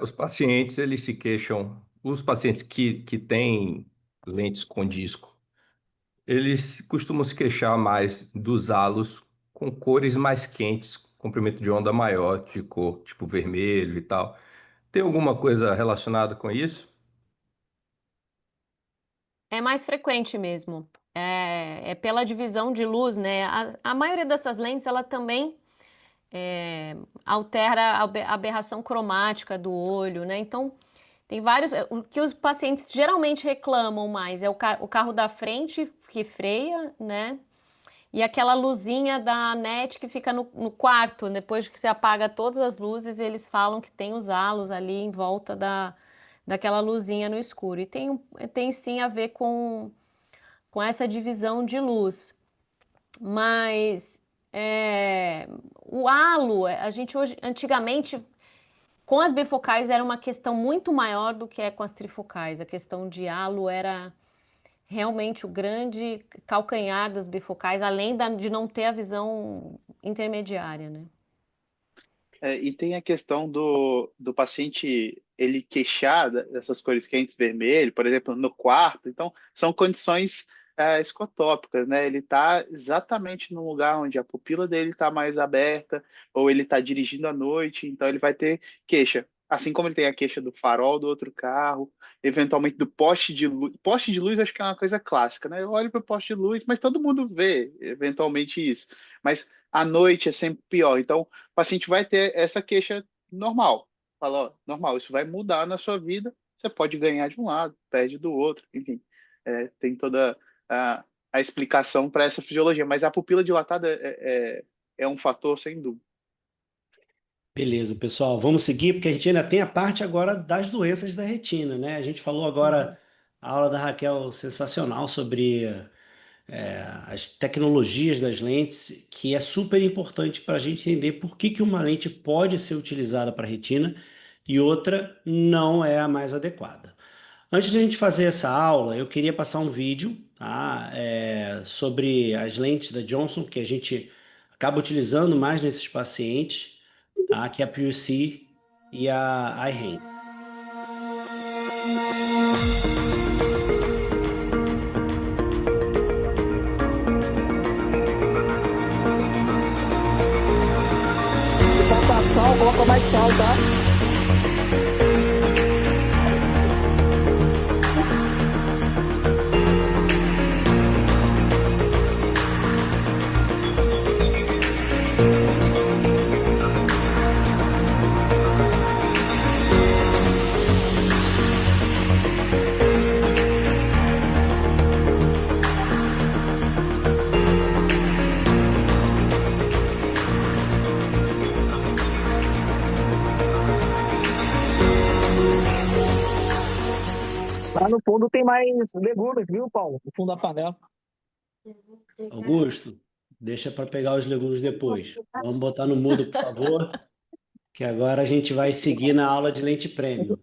Os pacientes, eles se queixam, os pacientes que têm lentes com disco, eles costumam se queixar mais dos halos com cores mais quentes, comprimento de onda maior, de cor, tipo vermelho e tal. Tem alguma coisa relacionada com isso? É mais frequente mesmo. É pela divisão de luz, né? A maioria dessas lentes, ela também altera a aberração cromática do olho, né? Então, tem vários. O que os pacientes geralmente reclamam mais é o carro da frente que freia, né? E aquela luzinha da NET que fica no quarto, depois que você apaga todas as luzes, eles falam que tem os halos ali em volta daquela luzinha no escuro. E tem sim a ver com essa divisão de luz. Mas o halo, a gente hoje, antigamente, com as bifocais era uma questão muito maior do que é com as trifocais. A questão de halo era realmente o grande calcanhar das bifocais, além de não ter a visão intermediária, né? E tem a questão do paciente ele queixar dessas cores quentes vermelho, por exemplo, no quarto. Então, são condições escotópicas, né? Ele está exatamente no lugar onde a pupila dele está mais aberta, ou ele está dirigindo à noite, então ele vai ter queixa. Assim como ele tem a queixa do farol do outro carro, eventualmente do poste de luz. Poste de luz acho que é uma coisa clássica, né? Eu olho para o poste de luz, mas todo mundo vê eventualmente isso. Mas à noite é sempre pior. Então, o paciente vai ter essa queixa normal. Fala, ó, normal, isso vai mudar na sua vida. Você pode ganhar de um lado, perde do outro, enfim. Tem toda a explicação para essa fisiologia, mas a pupila dilatada é um fator sem dúvida. Beleza, pessoal, vamos seguir, porque a gente ainda tem a parte agora das doenças da retina, né? A gente falou agora, a aula da Raquel sensacional sobre as tecnologias das lentes, que é super importante para a gente entender por que uma lente pode ser utilizada para retina e outra não é a mais adequada. Antes de a gente fazer essa aula, eu queria passar um vídeo, tá? Sobre as lentes da Johnson, que a gente acaba utilizando mais nesses pacientes, tá? Que é a PureSee e a iHance. Se faltar sal, coloca mais sal, tá? Lá no fundo tem mais legumes, viu, Paulo? No fundo da panela. Augusto, deixa para pegar os legumes depois. Vamos botar no mudo, por favor, que agora a gente vai seguir na aula de lente premium.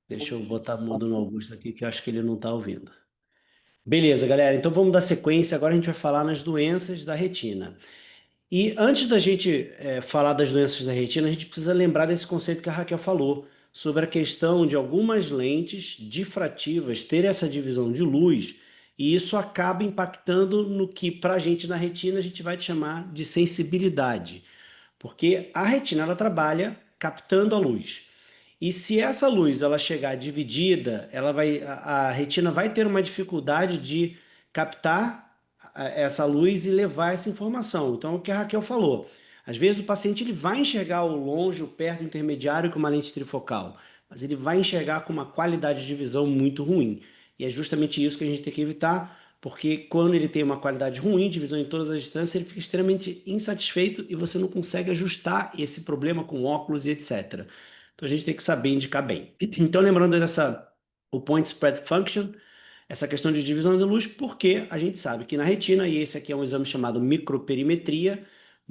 Deixa eu botar mudo no Augusto aqui, que eu acho que ele não está ouvindo. Beleza, galera. Então vamos dar sequência. Agora a gente vai falar nas doenças da retina. E antes da gente falar das doenças da retina, a gente precisa lembrar desse conceito que a Raquel falou, sobre a questão de algumas lentes difrativas ter essa divisão de luz, e isso acaba impactando no que, para a gente na retina, a gente vai chamar de sensibilidade. Porque a retina ela trabalha captando a luz. E se essa luz ela chegar dividida, a retina vai ter uma dificuldade de captar essa luz e levar essa informação. Então, é o que a Raquel falou. Às vezes o paciente ele vai enxergar o longe, o perto, o intermediário com uma lente trifocal, mas ele vai enxergar com uma qualidade de visão muito ruim. E é justamente isso que a gente tem que evitar, porque quando ele tem uma qualidade ruim de visão em todas as distâncias, ele fica extremamente insatisfeito e você não consegue ajustar esse problema com óculos e etc. Então a gente tem que saber indicar bem. Então lembrando o Point Spread Function, essa questão de divisão de luz, porque a gente sabe que na retina, e esse aqui é um exame chamado microperimetria,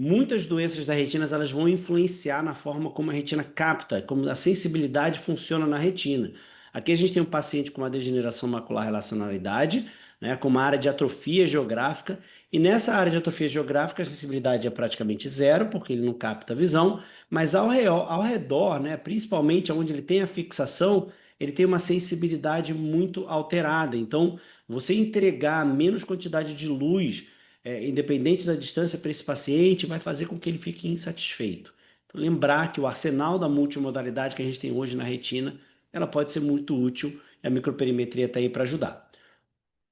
muitas doenças da retina elas vão influenciar na forma como a retina capta, como a sensibilidade funciona na retina. Aqui a gente tem um paciente com uma degeneração macular relacionalidade, né, com uma área de atrofia geográfica, e nessa área de atrofia geográfica a sensibilidade é praticamente zero, porque ele não capta a visão, mas ao redor, né, principalmente onde ele tem a fixação, ele tem uma sensibilidade muito alterada. Então, você entregar menos quantidade de luz, independente da distância para esse paciente, vai fazer com que ele fique insatisfeito. Então, lembrar que o arsenal da multimodalidade que a gente tem hoje na retina, ela pode ser muito útil e a microperimetria está aí para ajudar.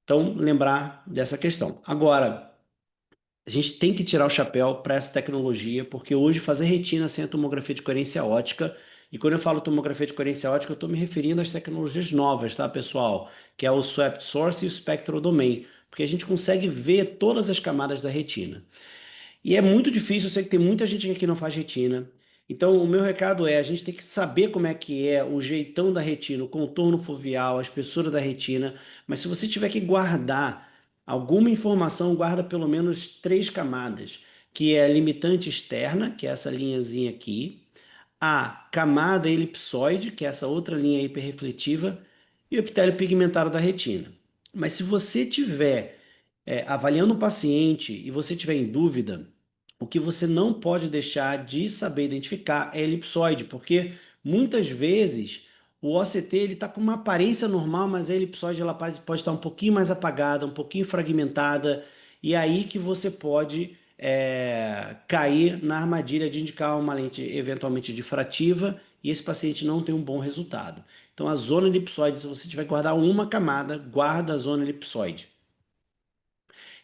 Então, lembrar dessa questão. Agora, a gente tem que tirar o chapéu para essa tecnologia, porque hoje fazer retina sem a tomografia de coerência ótica, e quando eu falo tomografia de coerência ótica, eu estou me referindo às tecnologias novas, tá, pessoal? Que é o Swept Source e o Spectral Domain, porque a gente consegue ver todas as camadas da retina. E é muito difícil, eu sei que tem muita gente aqui que não faz retina. Então, o meu recado é, a gente tem que saber como é que é o jeitão da retina, o contorno foveal, a espessura da retina, mas se você tiver que guardar alguma informação, guarda pelo menos 3 camadas, que é a limitante externa, que é essa linhazinha aqui, a camada elipsoide, que é essa outra linha hiperrefletiva, e o epitélio pigmentado da retina. Mas se você tiver avaliando o paciente e você tiver em dúvida, o que você não pode deixar de saber identificar é elipsoide, porque muitas vezes o OCT ele está com uma aparência normal, mas a elipsoide ela pode estar um pouquinho mais apagada, um pouquinho fragmentada, e é aí que você pode cair na armadilha de indicar uma lente eventualmente difrativa e esse paciente não tem um bom resultado. Então a zona elipsoide, se você tiver que guardar uma camada, guarda a zona elipsoide.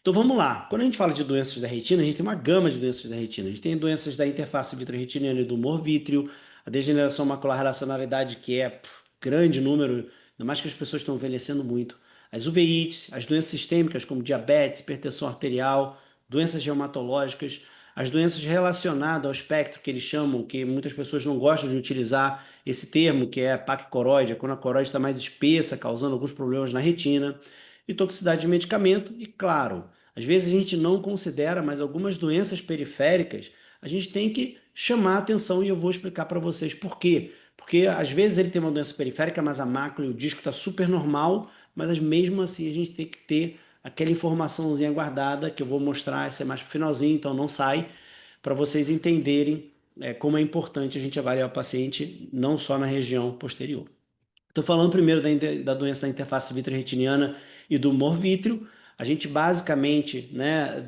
Então vamos lá, quando a gente fala de doenças da retina, a gente tem uma gama de doenças da retina. A gente tem doenças da interface vitreoretiniana e do humor vítreo, a degeneração macular relacionalidade, que é grande número, ainda mais que as pessoas estão envelhecendo muito. As uveites, as doenças sistêmicas como diabetes, hipertensão arterial, doenças reumatológicas, as doenças relacionadas ao espectro que eles chamam, que muitas pessoas não gostam de utilizar esse termo, que é a placa coroide, quando a coroide está mais espessa, causando alguns problemas na retina, e toxicidade de medicamento, e claro, às vezes a gente não considera, mas algumas doenças periféricas a gente tem que chamar a atenção e eu vou explicar para vocês por quê. Porque às vezes ele tem uma doença periférica, mas a mácula e o disco está super normal, mas mesmo assim a gente tem que ter aquela informaçãozinha guardada que eu vou mostrar, essa é mais pro finalzinho, então não sai, para vocês entenderem como é importante a gente avaliar o paciente não só na região posterior. Estou falando primeiro da doença da interface vitreoretiniana e do humor vítreo. A gente basicamente, né,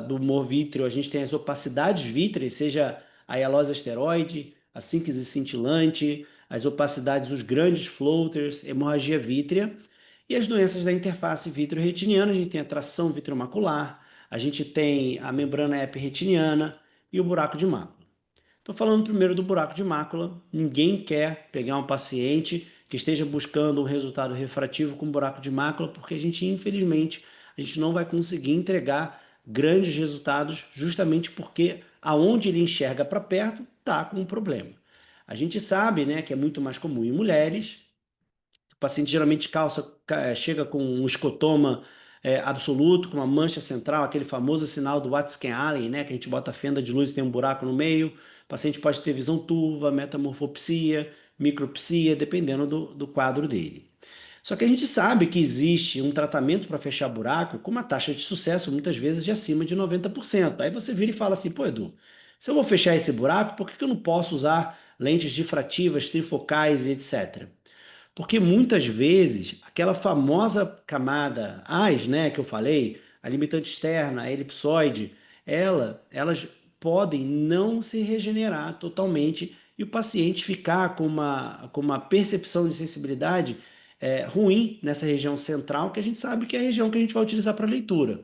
do humor vítreo, a gente tem as opacidades vítreas, seja a hialose asteroide, a síntese cintilante, as opacidades, os grandes floaters, hemorragia vítrea. E as doenças da interface vitreoretiniana, a gente tem a tração vitreomacular, a gente tem a membrana epirretiniana e o buraco de mácula. Estou falando primeiro do buraco de mácula. Ninguém quer pegar um paciente que esteja buscando um resultado refrativo com buraco de mácula, porque infelizmente, a gente não vai conseguir entregar grandes resultados, justamente porque aonde ele enxerga para perto está com um problema. A gente sabe, né, que é muito mais comum em mulheres. O paciente geralmente chega com um escotoma absoluto, com uma mancha central, aquele famoso sinal do Watkins-Gleason, né, que a gente bota a fenda de luz e tem um buraco no meio. O paciente pode ter visão turva, metamorfopsia, micropsia, dependendo do quadro dele. Só que a gente sabe que existe um tratamento para fechar buraco com uma taxa de sucesso muitas vezes de acima de 90%. Aí você vira e fala assim, pô, Edu, se eu vou fechar esse buraco, por que eu não posso usar lentes difrativas, trifocais e etc.? Porque muitas vezes aquela famosa camada AS, né, que eu falei, a limitante externa, a elipsoide, elas podem não se regenerar totalmente e o paciente ficar com uma percepção de sensibilidade ruim nessa região central, que a gente sabe que é a região que a gente vai utilizar para leitura.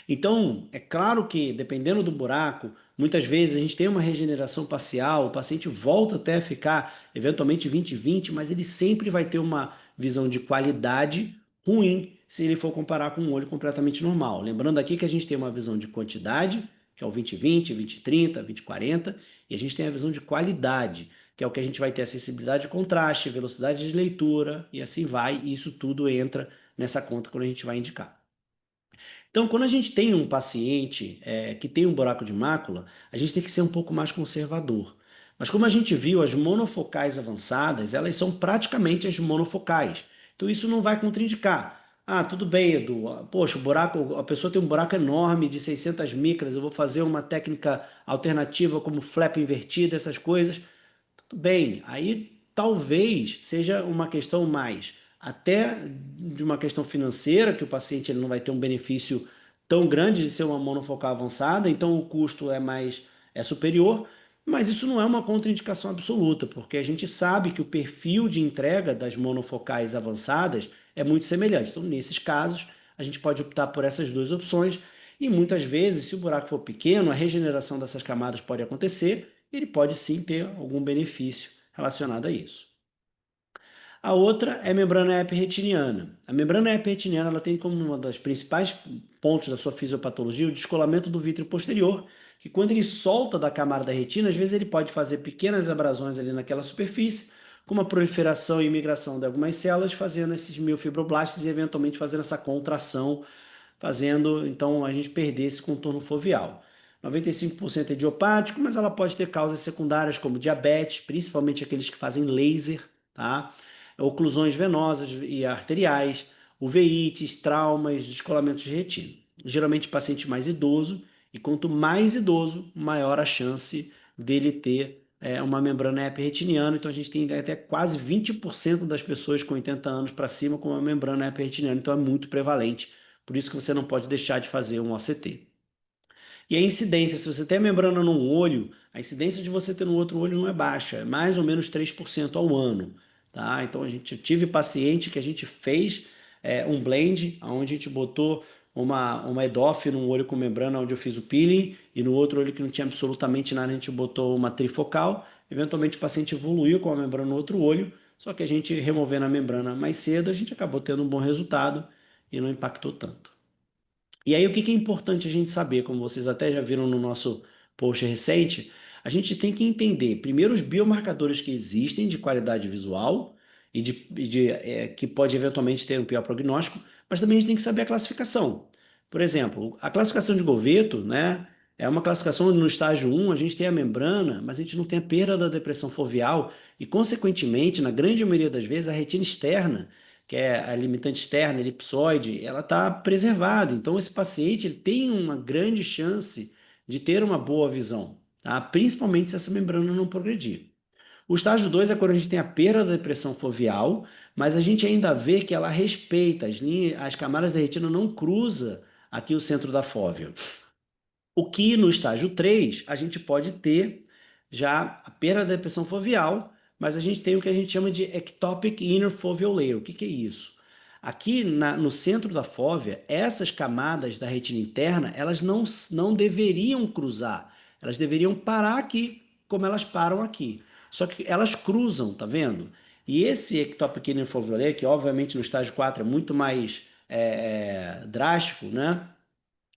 Então, é claro que, dependendo do buraco, muitas vezes a gente tem uma regeneração parcial, o paciente volta até a ficar eventualmente 20/20, mas ele sempre vai ter uma visão de qualidade ruim se ele for comparar com um olho completamente normal. Lembrando aqui que a gente tem uma visão de quantidade, que é o 20/20, 20/30, 20/40, e a gente tem a visão de qualidade, que é o que a gente vai ter acessibilidade de contraste, velocidade de leitura, e assim vai, e isso tudo entra nessa conta quando a gente vai indicar. Então, quando a gente tem um paciente que tem um buraco de mácula, a gente tem que ser um pouco mais conservador. Mas como a gente viu, as monofocais avançadas, elas são praticamente as monofocais. Então, isso não vai contraindicar. Ah, tudo bem, Edu. Poxa, a pessoa tem um buraco enorme de 600 micras, eu vou fazer uma técnica alternativa como flap invertida, essas coisas. Tudo bem, aí talvez seja uma questão mais até de uma questão financeira, que o paciente ele não vai ter um benefício tão grande de ser uma monofocal avançada, então o custo é superior, mas isso não é uma contraindicação absoluta, porque a gente sabe que o perfil de entrega das monofocais avançadas é muito semelhante. Então, nesses casos, a gente pode optar por essas duas opções, e muitas vezes, se o buraco for pequeno, a regeneração dessas camadas pode acontecer, ele pode sim ter algum benefício relacionado a isso. A outra é a membrana epirretiniana. A membrana epirretiniana ela tem como uma das principais pontos da sua fisiopatologia o descolamento do vítreo posterior, que quando ele solta da camada da retina, às vezes ele pode fazer pequenas abrasões ali naquela superfície, com uma proliferação e migração de algumas células, fazendo esses miofibroblastos e eventualmente fazendo essa contração, fazendo então a gente perder esse contorno foveal. 95% é idiopático, mas ela pode ter causas secundárias como diabetes, principalmente aqueles que fazem laser, tá? Oclusões venosas e arteriais, uveites, traumas, descolamentos de retina. Geralmente paciente mais idoso, e quanto mais idoso, maior a chance dele ter uma membrana epirretiniana. Então a gente tem até quase 20% das pessoas com 80 anos para cima com uma membrana epirretiniana, então é muito prevalente. Por isso que você não pode deixar de fazer um OCT. E a incidência, se você tem a membrana num olho, a incidência de você ter no outro olho não é baixa, é mais ou menos 3% ao ano. Tá? Então, eu tive paciente que a gente fez um blend, onde a gente botou uma EDOF num olho com membrana, onde eu fiz o peeling, e no outro olho que não tinha absolutamente nada, a gente botou uma trifocal. Eventualmente, o paciente evoluiu com a membrana no outro olho, só que a gente removendo a membrana mais cedo, a gente acabou tendo um bom resultado e não impactou tanto. E aí, o que é importante a gente saber, como vocês até já viram no nosso post recente, a gente tem que entender, primeiro, os biomarcadores que existem de qualidade visual que pode eventualmente ter um pior prognóstico, mas também a gente tem que saber a classificação. Por exemplo, a classificação de Goveto, né, é uma classificação onde no estágio 1 a gente tem a membrana, mas a gente não tem a perda da depressão foveal e, consequentemente, na grande maioria das vezes, a retina externa, que é a limitante externa, elipsoide, ela está preservada. Então, esse paciente ele tem uma grande chance de ter uma boa visão. tá? Principalmente se essa membrana não progredir. O estágio 2 é quando a gente tem a perda da depressão foveal, mas a gente ainda vê que ela respeita as linhas, as camadas da retina não cruza aqui o centro da fóvea. O que no estágio 3 a gente pode ter já a perda da depressão foveal, mas a gente tem o que a gente chama de ectopic inner foveal layer. O que que é isso? Aqui no centro da fóvea, essas camadas da retina interna, elas não deveriam cruzar, elas deveriam parar aqui, como elas param aqui. Só que elas cruzam, tá vendo? E esse ectopic inner foveal layer, que obviamente no estágio 4 é muito mais drástico, né?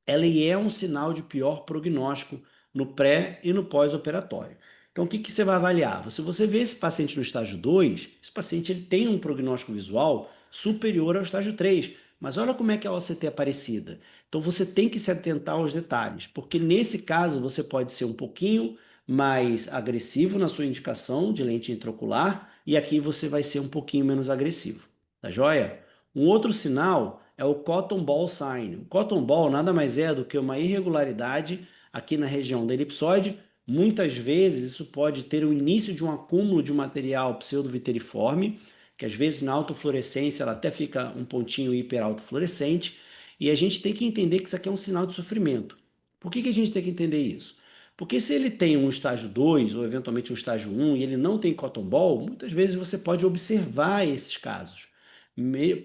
Ela é um sinal de pior prognóstico no pré e no pós-operatório. Então, o que que você vai avaliar? Se você vê esse paciente no estágio 2, esse paciente ele tem um prognóstico visual superior ao estágio 3. Mas olha como é que a OCT é parecida. Então, você tem que se atentar aos detalhes, porque nesse caso você pode ser um pouquinho mais agressivo na sua indicação de lente intraocular e aqui você vai ser um pouquinho menos agressivo. Tá joia? Um outro sinal é o cotton ball sign. O cotton ball nada mais é do que uma irregularidade aqui na região da elipsoide. Muitas vezes isso pode ter o início de um acúmulo de um material pseudoviteriforme, que às vezes na autofluorescência ela até fica um pontinho hiperautofluorescente, e a gente tem que entender que isso aqui é um sinal de sofrimento. Por que que a gente tem que entender isso? Porque se ele tem um estágio 2 ou eventualmente um estágio 1 e ele não tem cotton ball, muitas vezes você pode observar esses casos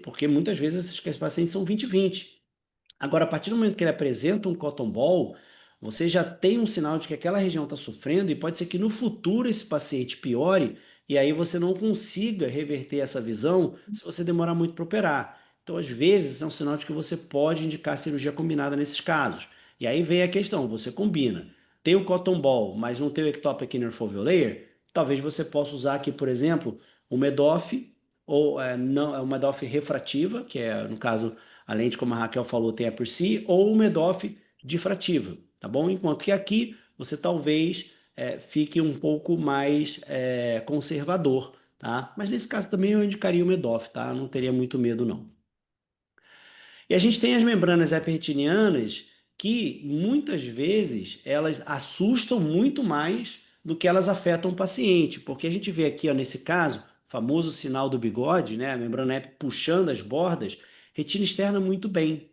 porque muitas vezes esses pacientes são 20/20. Agora, a partir do momento que ele apresenta um cotton ball, você já tem um sinal de que aquela região está sofrendo e pode ser que no futuro esse paciente piore e aí você não consiga reverter essa visão se você demorar muito para operar. Então, às vezes, é um sinal de que você pode indicar cirurgia combinada nesses casos. E aí vem a questão, você combina. Tem o cotton ball, mas não tem o ectopic inner foveal layer? Talvez você possa usar aqui, por exemplo, o MEDOF, ou não, é uma MEDOF refrativa, que é, no caso, a lente, como a Raquel falou, tem a por si, ou uma EDOF difrativa, tá bom? Enquanto que aqui você talvez fique um pouco mais conservador, tá? Mas nesse caso também eu indicaria uma EDOF, tá? Não teria muito medo, não. E a gente tem as membranas epiretinianas que muitas vezes elas assustam muito mais do que elas afetam o paciente, porque a gente vê aqui, ó, nesse caso, o famoso sinal do bigode, né? A membrana ep puxando as bordas, retina externa muito bem.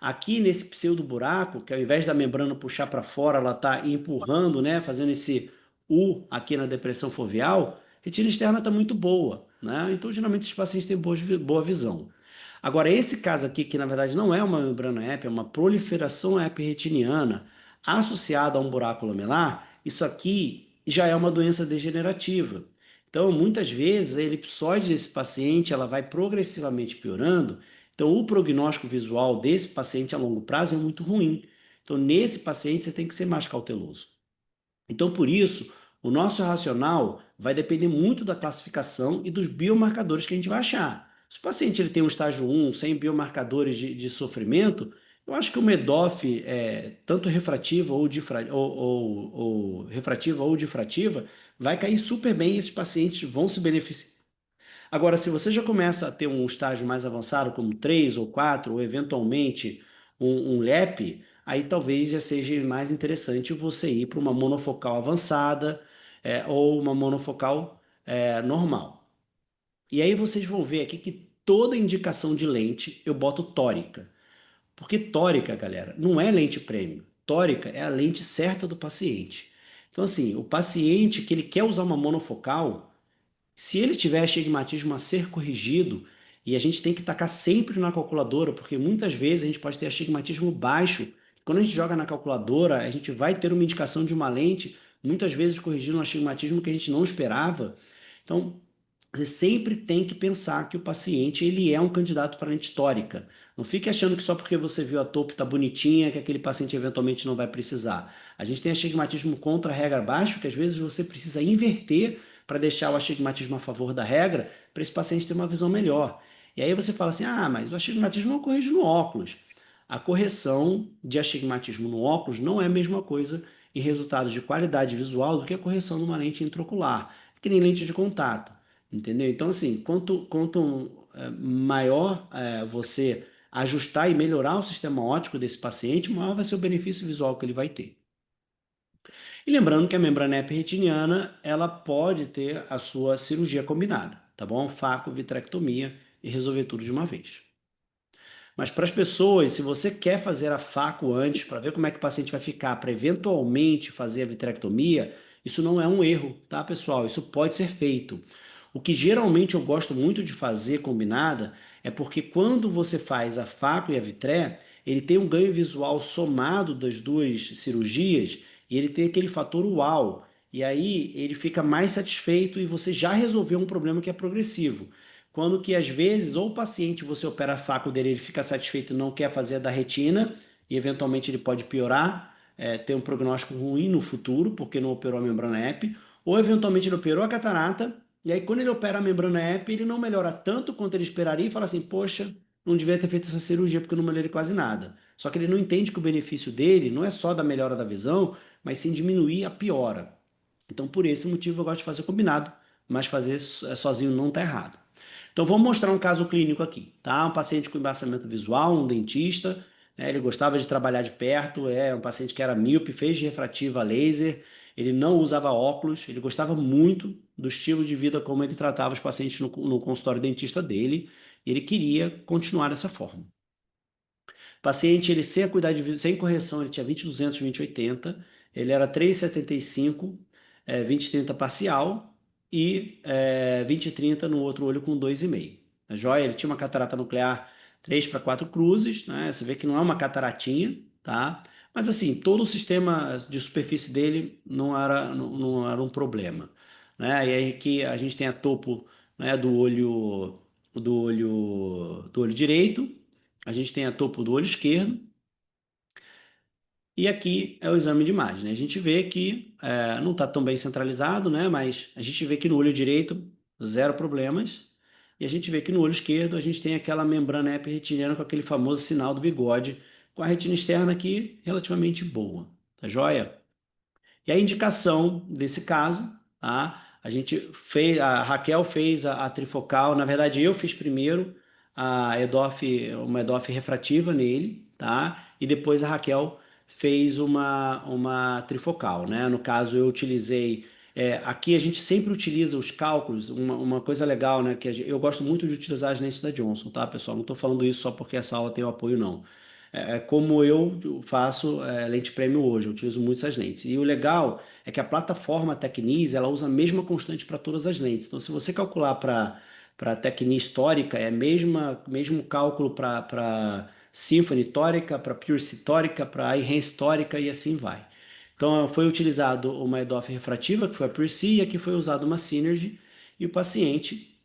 Aqui nesse pseudo buraco, que ao invés da membrana puxar para fora, ela está empurrando, né, fazendo esse U aqui na depressão foveal, retina externa está muito boa, né? Então, geralmente, esses pacientes têm boa visão. Agora, esse caso aqui, que na verdade não é uma membrana ép, é uma proliferação epretiniana associada a um buraco lamelar, isso aqui já é uma doença degenerativa. Então, muitas vezes, a elipsoide desse paciente ela vai progressivamente piorando. Então, o prognóstico visual desse paciente a longo prazo é muito ruim. Então, nesse paciente, você tem que ser mais cauteloso. Então, por isso, o nosso racional vai depender muito da classificação e dos biomarcadores que a gente vai achar. Se o paciente ele tem um estágio 1 sem biomarcadores de sofrimento, eu acho que o MEDOF, tanto refrativa ou refrativa ou difrativa, vai cair super bem e esses pacientes vão se beneficiar. Agora, se você já começa a ter um estágio mais avançado, como 3 ou 4, ou eventualmente um LEP, aí talvez já seja mais interessante você ir para uma monofocal avançada ou uma monofocal normal. E aí vocês vão ver aqui que toda indicação de lente eu boto tórica. Porque tórica, galera, não é lente premium. Tórica é a lente certa do paciente. Então, assim, o paciente que ele quer usar uma monofocal, se ele tiver astigmatismo a ser corrigido, e a gente tem que tacar sempre na calculadora, porque muitas vezes a gente pode ter astigmatismo baixo. Quando a gente joga na calculadora, a gente vai ter uma indicação de uma lente, muitas vezes corrigindo um astigmatismo que a gente não esperava. Então, você sempre tem que pensar que o paciente ele é um candidato para lente tórica. Não fique achando que só porque você viu a topo está bonitinha que aquele paciente eventualmente não vai precisar. A gente tem astigmatismo contra a regra baixo, que às vezes você precisa inverter para deixar o astigmatismo a favor da regra, para esse paciente ter uma visão melhor. E aí você fala assim, mas o astigmatismo não corrige no óculos. A correção de astigmatismo no óculos não é a mesma coisa em resultados de qualidade visual do que a correção numa lente intraocular, que nem lente de contato. Entendeu? Então, assim, quanto maior você ajustar e melhorar o sistema óptico desse paciente, maior vai ser o benefício visual que ele vai ter. E lembrando que a membrana epirretiniana, ela pode ter a sua cirurgia combinada, tá bom? Faco, vitrectomia e resolver tudo de uma vez. Mas para as pessoas, se você quer fazer a faco antes, para ver como é que o paciente vai ficar, para eventualmente fazer a vitrectomia, isso não é um erro, tá, pessoal? Isso pode ser feito. O que geralmente eu gosto muito de fazer combinada é porque quando você faz a faco e a vitré, ele tem um ganho visual somado das duas cirurgias e ele tem aquele fator uau. E aí ele fica mais satisfeito e você já resolveu um problema que é progressivo. Quando que às vezes ou o paciente você opera a faco dele, ele fica satisfeito e não quer fazer a da retina e eventualmente ele pode piorar, ter um prognóstico ruim no futuro porque não operou a membrana ep, ou eventualmente ele operou a catarata e aí quando ele opera a membrana ep ele não melhora tanto quanto ele esperaria e fala assim, poxa, não devia ter feito essa cirurgia porque eu não melhorei quase nada. Só que ele não entende que o benefício dele não é só da melhora da visão, mas sim diminuir a piora. Então por esse motivo eu gosto de fazer combinado, mas fazer sozinho não está errado. Então vamos mostrar um caso clínico aqui, tá? Um paciente com embaçamento visual, um dentista, né? Ele gostava de trabalhar de perto, é um paciente que era míope, fez refrativa a laser, ele não usava óculos, ele gostava muito do estilo de vida como ele tratava os pacientes no consultório dentista dele, e ele queria continuar dessa forma. Paciente, ele sem acuidade de vista, sem correção, ele tinha 20/200, 20/80, ele era 3,75, 20/30 parcial e 20/30 no outro olho com 2,5. Tá joia? Ele tinha uma catarata nuclear 3 para 4 cruzes, né? Você vê que não é uma cataratinha, tá? Mas assim, todo o sistema de superfície dele não era um problema, né? E aí que a gente tem a topo, né, do olho direito, a gente tem a topo do olho esquerdo, e aqui é o exame de imagem, né? A gente vê que não está tão bem centralizado, né? Mas a gente vê que no olho direito, zero problemas. E a gente vê que no olho esquerdo a gente tem aquela membrana epirretiniana com aquele famoso sinal do bigode, com a retina externa aqui relativamente boa. Tá joia? E a indicação desse caso, tá? A gente fez, a Raquel fez a trifocal, na verdade eu fiz primeiro uma EDOF refrativa nele, tá? E depois a Raquel fez uma trifocal, né? No caso eu utilizei, aqui a gente sempre utiliza os cálculos, uma coisa legal, né? Que eu gosto muito de utilizar as lentes da Johnson, tá, pessoal? Não estou falando isso só porque essa aula tem o apoio, não. Como eu faço lente premium hoje, eu utilizo muito essas lentes. E o legal é que a plataforma Tecnis, ela usa a mesma constante para todas as lentes. Então, se você calcular para Tecnis tórica, é mesmo cálculo para Symfony tórica, para Pure tórica, para iHense tórica e assim vai. Então, foi utilizado uma EDOF refrativa, que foi a Pure, e aqui foi usado uma Synergy, e o paciente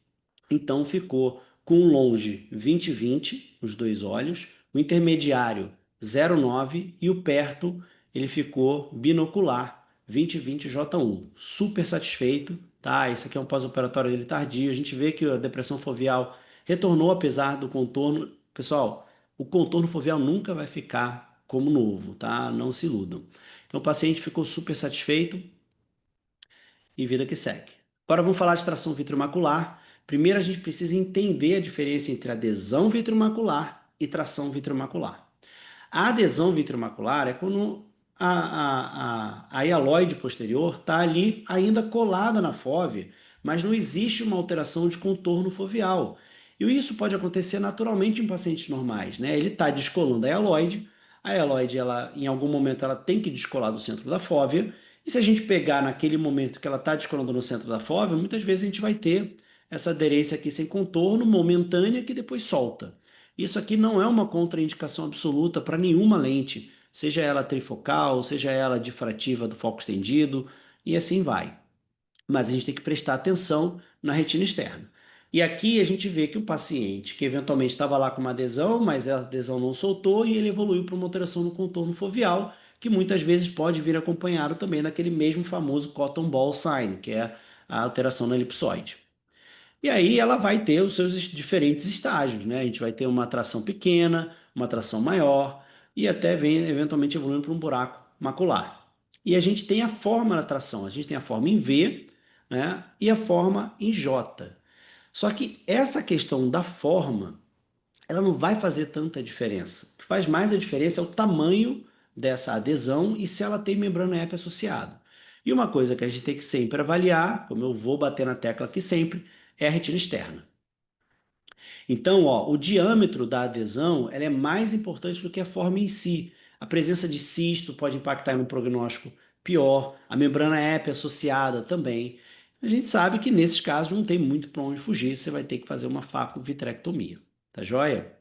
então ficou com um longe 20/20, os dois olhos, o intermediário 0,9 e o perto ele ficou binocular 20/20 J1. Super satisfeito, tá? Esse aqui é um pós-operatório dele tardio. A gente vê que a depressão foveal retornou apesar do contorno. Pessoal, o contorno foveal nunca vai ficar como novo, tá? Não se iludam. Então o paciente ficou super satisfeito e vida que segue. Agora vamos falar de tração vitromacular. Primeiro a gente precisa entender a diferença entre adesão vitromacular e tração vitromacular. A adesão vitromacular é quando a hialoide posterior está ali ainda colada na fóvea, mas não existe uma alteração de contorno foveal. E isso pode acontecer naturalmente em pacientes normais, né? Ele está descolando a hialoide ela, em algum momento ela tem que descolar do centro da fóvea, e se a gente pegar naquele momento que ela está descolando no centro da fóvea, muitas vezes a gente vai ter essa aderência aqui sem contorno, momentânea, que depois solta. Isso aqui não é uma contraindicação absoluta para nenhuma lente, seja ela trifocal, seja ela difrativa do foco estendido, e assim vai. Mas a gente tem que prestar atenção na retina externa. E aqui a gente vê que o paciente, que eventualmente estava lá com uma adesão, mas a adesão não soltou e ele evoluiu para uma alteração no contorno foveal, que muitas vezes pode vir acompanhado também daquele mesmo famoso cotton ball sign, que é a alteração na elipsoide. E aí ela vai ter os seus diferentes estágios, né? A gente vai ter uma tração pequena, uma tração maior e até vem eventualmente evoluindo para um buraco macular. E a gente tem a forma da tração, a gente tem a forma em V, né? E a forma em J. Só que essa questão da forma, ela não vai fazer tanta diferença. O que faz mais a diferença é o tamanho dessa adesão e se ela tem membrana ep associado. E uma coisa que a gente tem que sempre avaliar, como eu vou bater na tecla aqui sempre, é a retina externa. Então, ó, o diâmetro da adesão ela é mais importante do que a forma em si. A presença de cisto pode impactar em um prognóstico pior, a membrana épia associada também. A gente sabe que nesses casos não tem muito para onde fugir, você vai ter que fazer uma facovitrectomia, tá joia?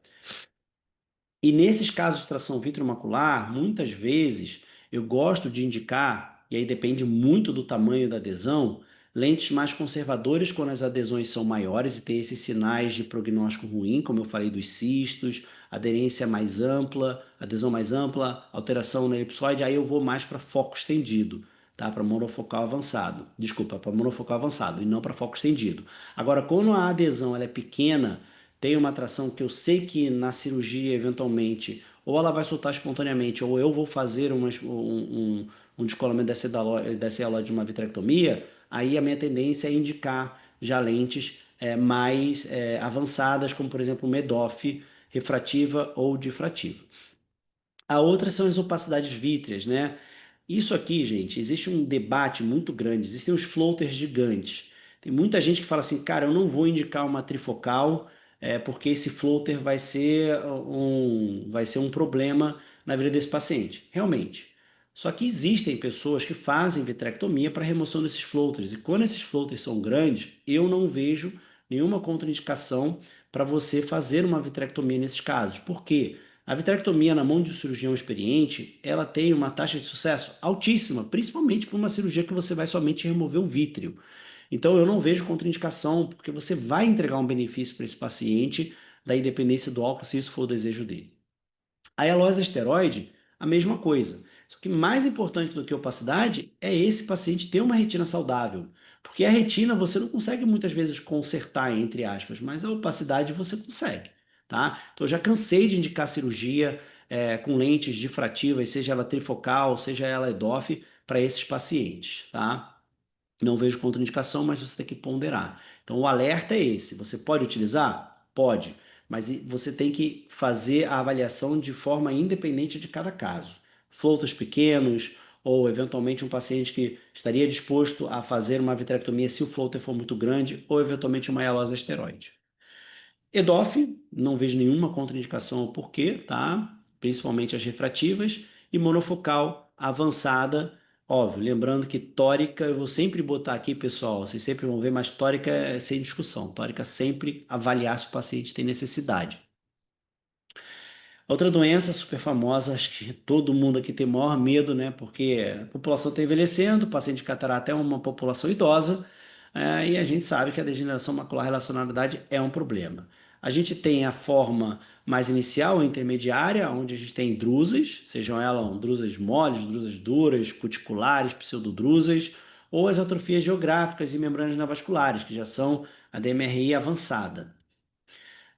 E nesses casos de tração vitreomacular, muitas vezes eu gosto de indicar, e aí depende muito do tamanho da adesão, lentes mais conservadoras quando as adesões são maiores e tem esses sinais de prognóstico ruim, como eu falei dos cistos, aderência mais ampla, adesão mais ampla, alteração na elipsoide, aí eu vou mais para foco estendido, tá? Para monofocal avançado. Desculpa, para monofocal avançado e não para foco estendido. Agora, quando a adesão ela é pequena, tem uma atração que eu sei que na cirurgia, eventualmente, ou ela vai soltar espontaneamente, ou eu vou fazer um descolamento dessa célula de uma vitrectomia, aí a minha tendência é indicar já lentes mais avançadas, como por exemplo, MEDOF, refrativa ou difrativa. A outra são as opacidades vítreas, né? Isso aqui, gente, existe um debate muito grande, existem os floaters gigantes. Tem muita gente que fala assim, cara, eu não vou indicar uma trifocal, porque esse floater vai ser um problema na vida desse paciente. Realmente. Só que existem pessoas que fazem vitrectomia para remoção desses floaters. E quando esses floaters são grandes, eu não vejo nenhuma contraindicação para você fazer uma vitrectomia nesses casos. Por quê? A vitrectomia na mão de um cirurgião experiente, ela tem uma taxa de sucesso altíssima, principalmente para uma cirurgia que você vai somente remover o vítreo. Então eu não vejo contraindicação, porque você vai entregar um benefício para esse paciente da independência do álcool, se isso for o desejo dele. A hialose esteroide, a mesma coisa. Só que mais importante do que a opacidade é esse paciente ter uma retina saudável. Porque a retina você não consegue muitas vezes consertar, entre aspas, mas a opacidade você consegue, tá? Então eu já cansei de indicar cirurgia com lentes difrativas, seja ela trifocal, seja ela EDOF, para esses pacientes, tá? Não vejo contraindicação, mas você tem que ponderar. Então, o alerta é esse. Você pode utilizar? Pode, mas você tem que fazer a avaliação de forma independente de cada caso. Floaters pequenos, ou eventualmente um paciente que estaria disposto a fazer uma vitrectomia se o floater for muito grande, ou eventualmente uma hialose esteroide. EDOF, não vejo nenhuma contraindicação ao porquê, tá? Principalmente as refrativas, e monofocal avançada, óbvio, lembrando que tórica, eu vou sempre botar aqui, pessoal, vocês sempre vão ver, mas tórica é sem discussão. Tórica sempre avaliar se o paciente tem necessidade. Outra doença super famosa, acho que todo mundo aqui tem maior medo, né? Porque a população está envelhecendo, o paciente de catarata é uma população idosa, e a gente sabe que a degeneração macular relacionada à idade é um problema. A gente tem a forma mais inicial ou intermediária, onde a gente tem drusas, sejam elas drusas moles, drusas duras, cuticulares, pseudodrusas, ou as atrofias geográficas e membranas neovasculares, que já são a DMRI avançada.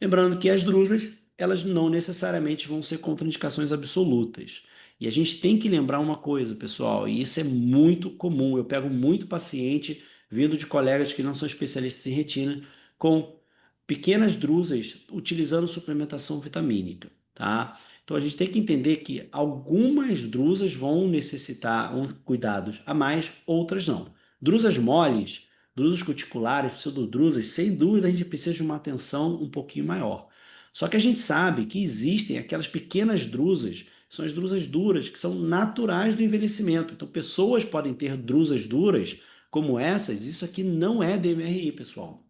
Lembrando que as drusas, elas não necessariamente vão ser contraindicações absolutas. E a gente tem que lembrar uma coisa, pessoal, e isso é muito comum. Eu pego muito paciente vindo de colegas que não são especialistas em retina com pequenas drusas utilizando suplementação vitamínica, tá? Então a gente tem que entender que algumas drusas vão necessitar cuidados a mais, outras não. Drusas moles, drusas cuticulares, pseudodrusas, sem dúvida a gente precisa de uma atenção um pouquinho maior. Só que a gente sabe que existem aquelas pequenas drusas, são as drusas duras, que são naturais do envelhecimento. Então pessoas podem ter drusas duras como essas, isso aqui não é DMRI, pessoal.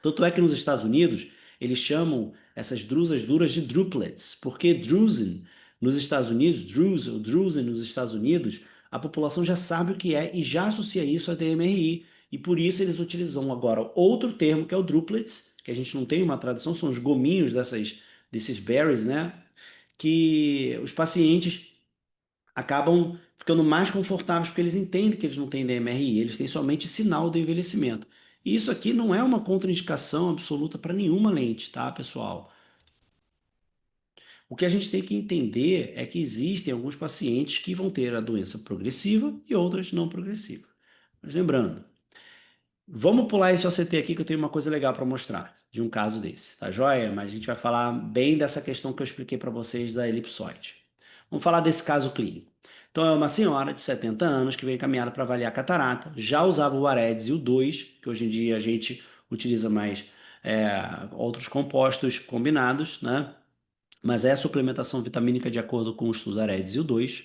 Tanto é que nos Estados Unidos eles chamam essas drusas duras de druplets, porque drusen nos Estados Unidos, drusen nos Estados Unidos, a população já sabe o que é e já associa isso a DMRI. E por isso eles utilizam agora outro termo que é o druplets, que a gente não tem uma tradução, são os gominhos desses berries, né? Que os pacientes acabam ficando mais confortáveis porque eles entendem que eles não têm DMRI, eles têm somente sinal do envelhecimento. E isso aqui não é uma contraindicação absoluta para nenhuma lente, tá, pessoal? O que a gente tem que entender é que existem alguns pacientes que vão ter a doença progressiva e outras não progressiva. Mas lembrando, vamos pular esse OCT aqui que eu tenho uma coisa legal para mostrar de um caso desse, tá joia? Mas a gente vai falar bem dessa questão que eu expliquei para vocês da elipsoide. Vamos falar desse caso clínico. Então, é uma senhora de 70 anos que veio encaminhada para avaliar a catarata, já usava o Aredes e o 2, que hoje em dia a gente utiliza mais outros compostos combinados, né? Mas é a suplementação vitamínica de acordo com o estudo Aredes e o 2.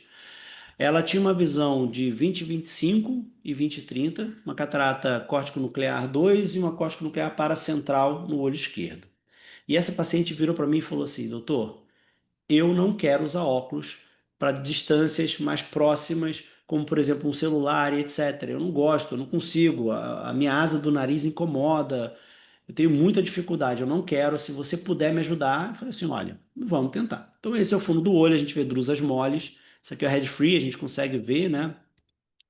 Ela tinha uma visão de 20/25 e 20/30, uma catarata córtico-nuclear 2 e uma córtico-nuclear paracentral no olho esquerdo. E essa paciente virou para mim e falou assim: doutor, eu não quero usar óculos para distâncias mais próximas, como por exemplo um celular e etc. Eu não gosto, eu não consigo, a minha asa do nariz incomoda, eu tenho muita dificuldade, eu não quero. Se você puder me ajudar, eu falei assim: olha, vamos tentar. Então, esse é o fundo do olho, a gente vê drusas moles. Isso aqui é o head free, a gente consegue ver, né?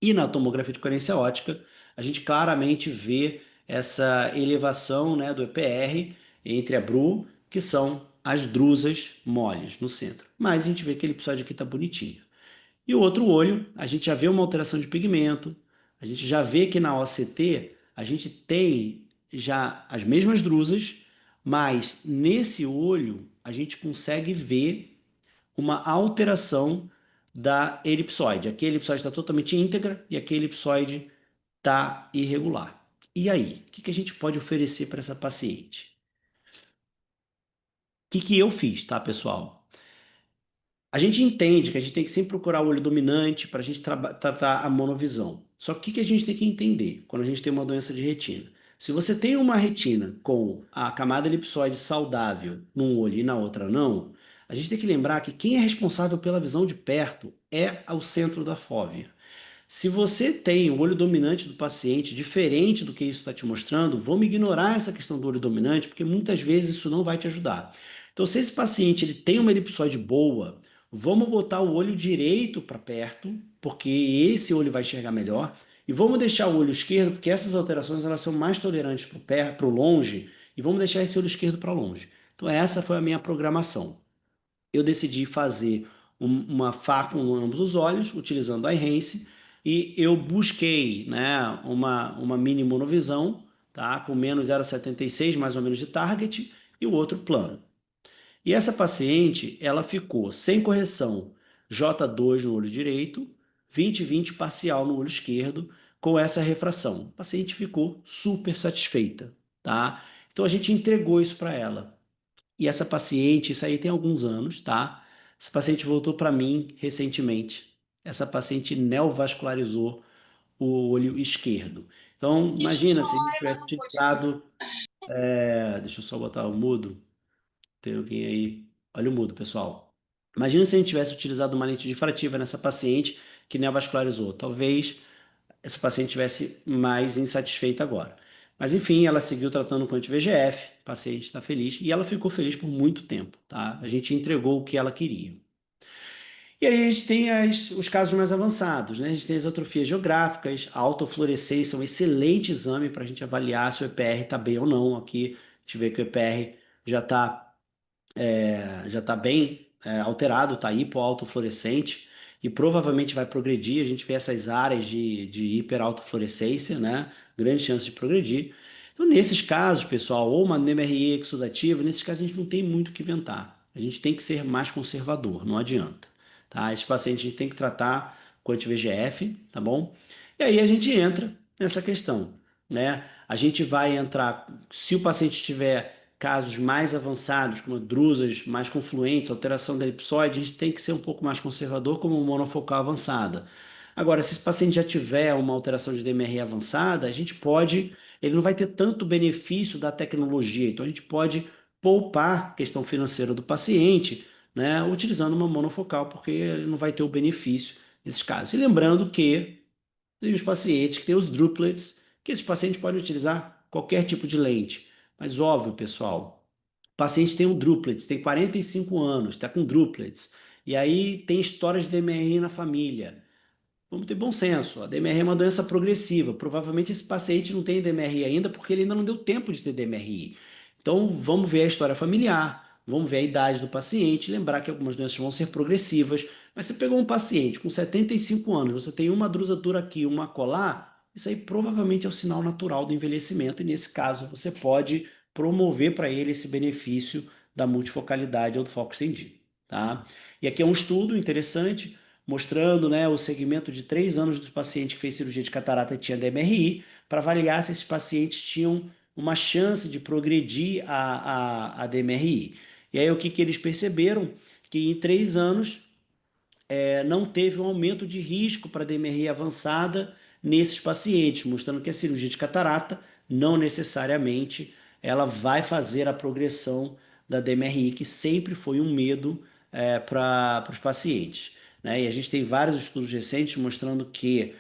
E na tomografia de coerência óptica, a gente claramente vê essa elevação, né, do EPR entre a BRU, que são as drusas moles no centro. Mas a gente vê que aquele episódio aqui está bonitinho. E o outro olho, a gente já vê uma alteração de pigmento, a gente já vê que na OCT a gente tem já as mesmas drusas, mas nesse olho a gente consegue ver uma alteração da elipsoide. Aqui a elipsoide está totalmente íntegra e aqui a elipsoide está irregular. E aí, o que a gente pode oferecer para essa paciente? O que eu fiz, tá, pessoal? A gente entende que a gente tem que sempre procurar o olho dominante para a gente tratar a monovisão. Só que o que a gente tem que entender quando a gente tem uma doença de retina? Se você tem uma retina com a camada elipsoide saudável num olho e na outra não, a gente tem que lembrar que quem é responsável pela visão de perto é o centro da fóvea. Se você tem o olho dominante do paciente diferente do que isso está te mostrando, vamos ignorar essa questão do olho dominante, porque muitas vezes isso não vai te ajudar. Então, se esse paciente ele tem uma elipsoide boa, vamos botar o olho direito para perto, porque esse olho vai enxergar melhor, e vamos deixar o olho esquerdo, porque essas alterações elas são mais tolerantes para o longe, e vamos deixar esse olho esquerdo para longe. Então, essa foi a minha programação. Eu decidi fazer uma FA com ambos os olhos, utilizando a Enhance, e eu busquei, né, uma mini monovisão, tá, com menos 0,76 mais ou menos de target, e o outro plano. E essa paciente, ela ficou sem correção J2 no olho direito, 20/20 parcial no olho esquerdo, com essa refração. A paciente ficou super satisfeita, tá? Então a gente entregou isso para ela. E essa paciente, isso aí tem alguns anos, tá? Essa paciente voltou para mim recentemente. Essa paciente neovascularizou o olho esquerdo. Então, imagina se a gente tivesse utilizado. Deixa eu só botar o mudo. Tem alguém aí? Olha o mudo, pessoal. Imagina se a gente tivesse utilizado uma lente difrativa nessa paciente que neovascularizou. Talvez essa paciente tivesse mais insatisfeita agora. Mas enfim, ela seguiu tratando com anti-VEGF, o paciente está feliz e ela ficou feliz por muito tempo, tá? A gente entregou o que ela queria. E aí a gente tem os casos mais avançados, né? A gente tem as atrofias geográficas, a autofluorescência é um excelente exame para a gente avaliar se o EPR está bem ou não. Aqui a gente vê que o EPR já está bem alterado, está hipoautofluorescente e provavelmente vai progredir. A gente vê essas áreas de hiperautofluorescência, né? Grande chance de progredir. Então, nesses casos, pessoal, ou uma NMRI exudativa, nesses casos a gente não tem muito o que inventar. A gente tem que ser mais conservador, não adianta. Tá? Esses pacientes a gente tem que tratar com anti-VEGF, tá bom? E aí a gente entra nessa questão, né? A gente vai entrar, se o paciente tiver casos mais avançados, como drusas mais confluentes, alteração da elipsoide, a gente tem que ser um pouco mais conservador, como monofocal avançada. Agora, se esse paciente já tiver uma alteração de DMRI avançada, a gente pode, ele não vai ter tanto benefício da tecnologia, então a gente pode poupar a questão financeira do paciente, né, utilizando uma monofocal, porque ele não vai ter o benefício nesses casos. E lembrando que tem os pacientes que têm os droplets, que esses pacientes podem utilizar qualquer tipo de lente. Mas óbvio, pessoal, o paciente tem um droplets, tem 45 anos, está com droplets, e aí tem história de DMRI na família. Vamos ter bom senso, a DMRI é uma doença progressiva. Provavelmente esse paciente não tem DMRI ainda porque ele ainda não deu tempo de ter DMRI. Então vamos ver a história familiar, vamos ver a idade do paciente, lembrar que algumas doenças vão ser progressivas. Mas você pegou um paciente com 75 anos, você tem uma drusadura aqui, uma colar, isso aí provavelmente é o sinal natural do envelhecimento e nesse caso você pode promover para ele esse benefício da multifocalidade ou do foco estendido, tá? E aqui é um estudo interessante, mostrando, né, o segmento de 3 anos do paciente que fez cirurgia de catarata e tinha DMRI, para avaliar se esses pacientes tinham uma chance de progredir a DMRI. E aí o que eles perceberam? Que em 3 anos não teve um aumento de risco para DMRI avançada nesses pacientes, mostrando que a cirurgia de catarata não necessariamente ela vai fazer a progressão da DMRI, que sempre foi um medo para os pacientes, né? E a gente tem vários estudos recentes mostrando que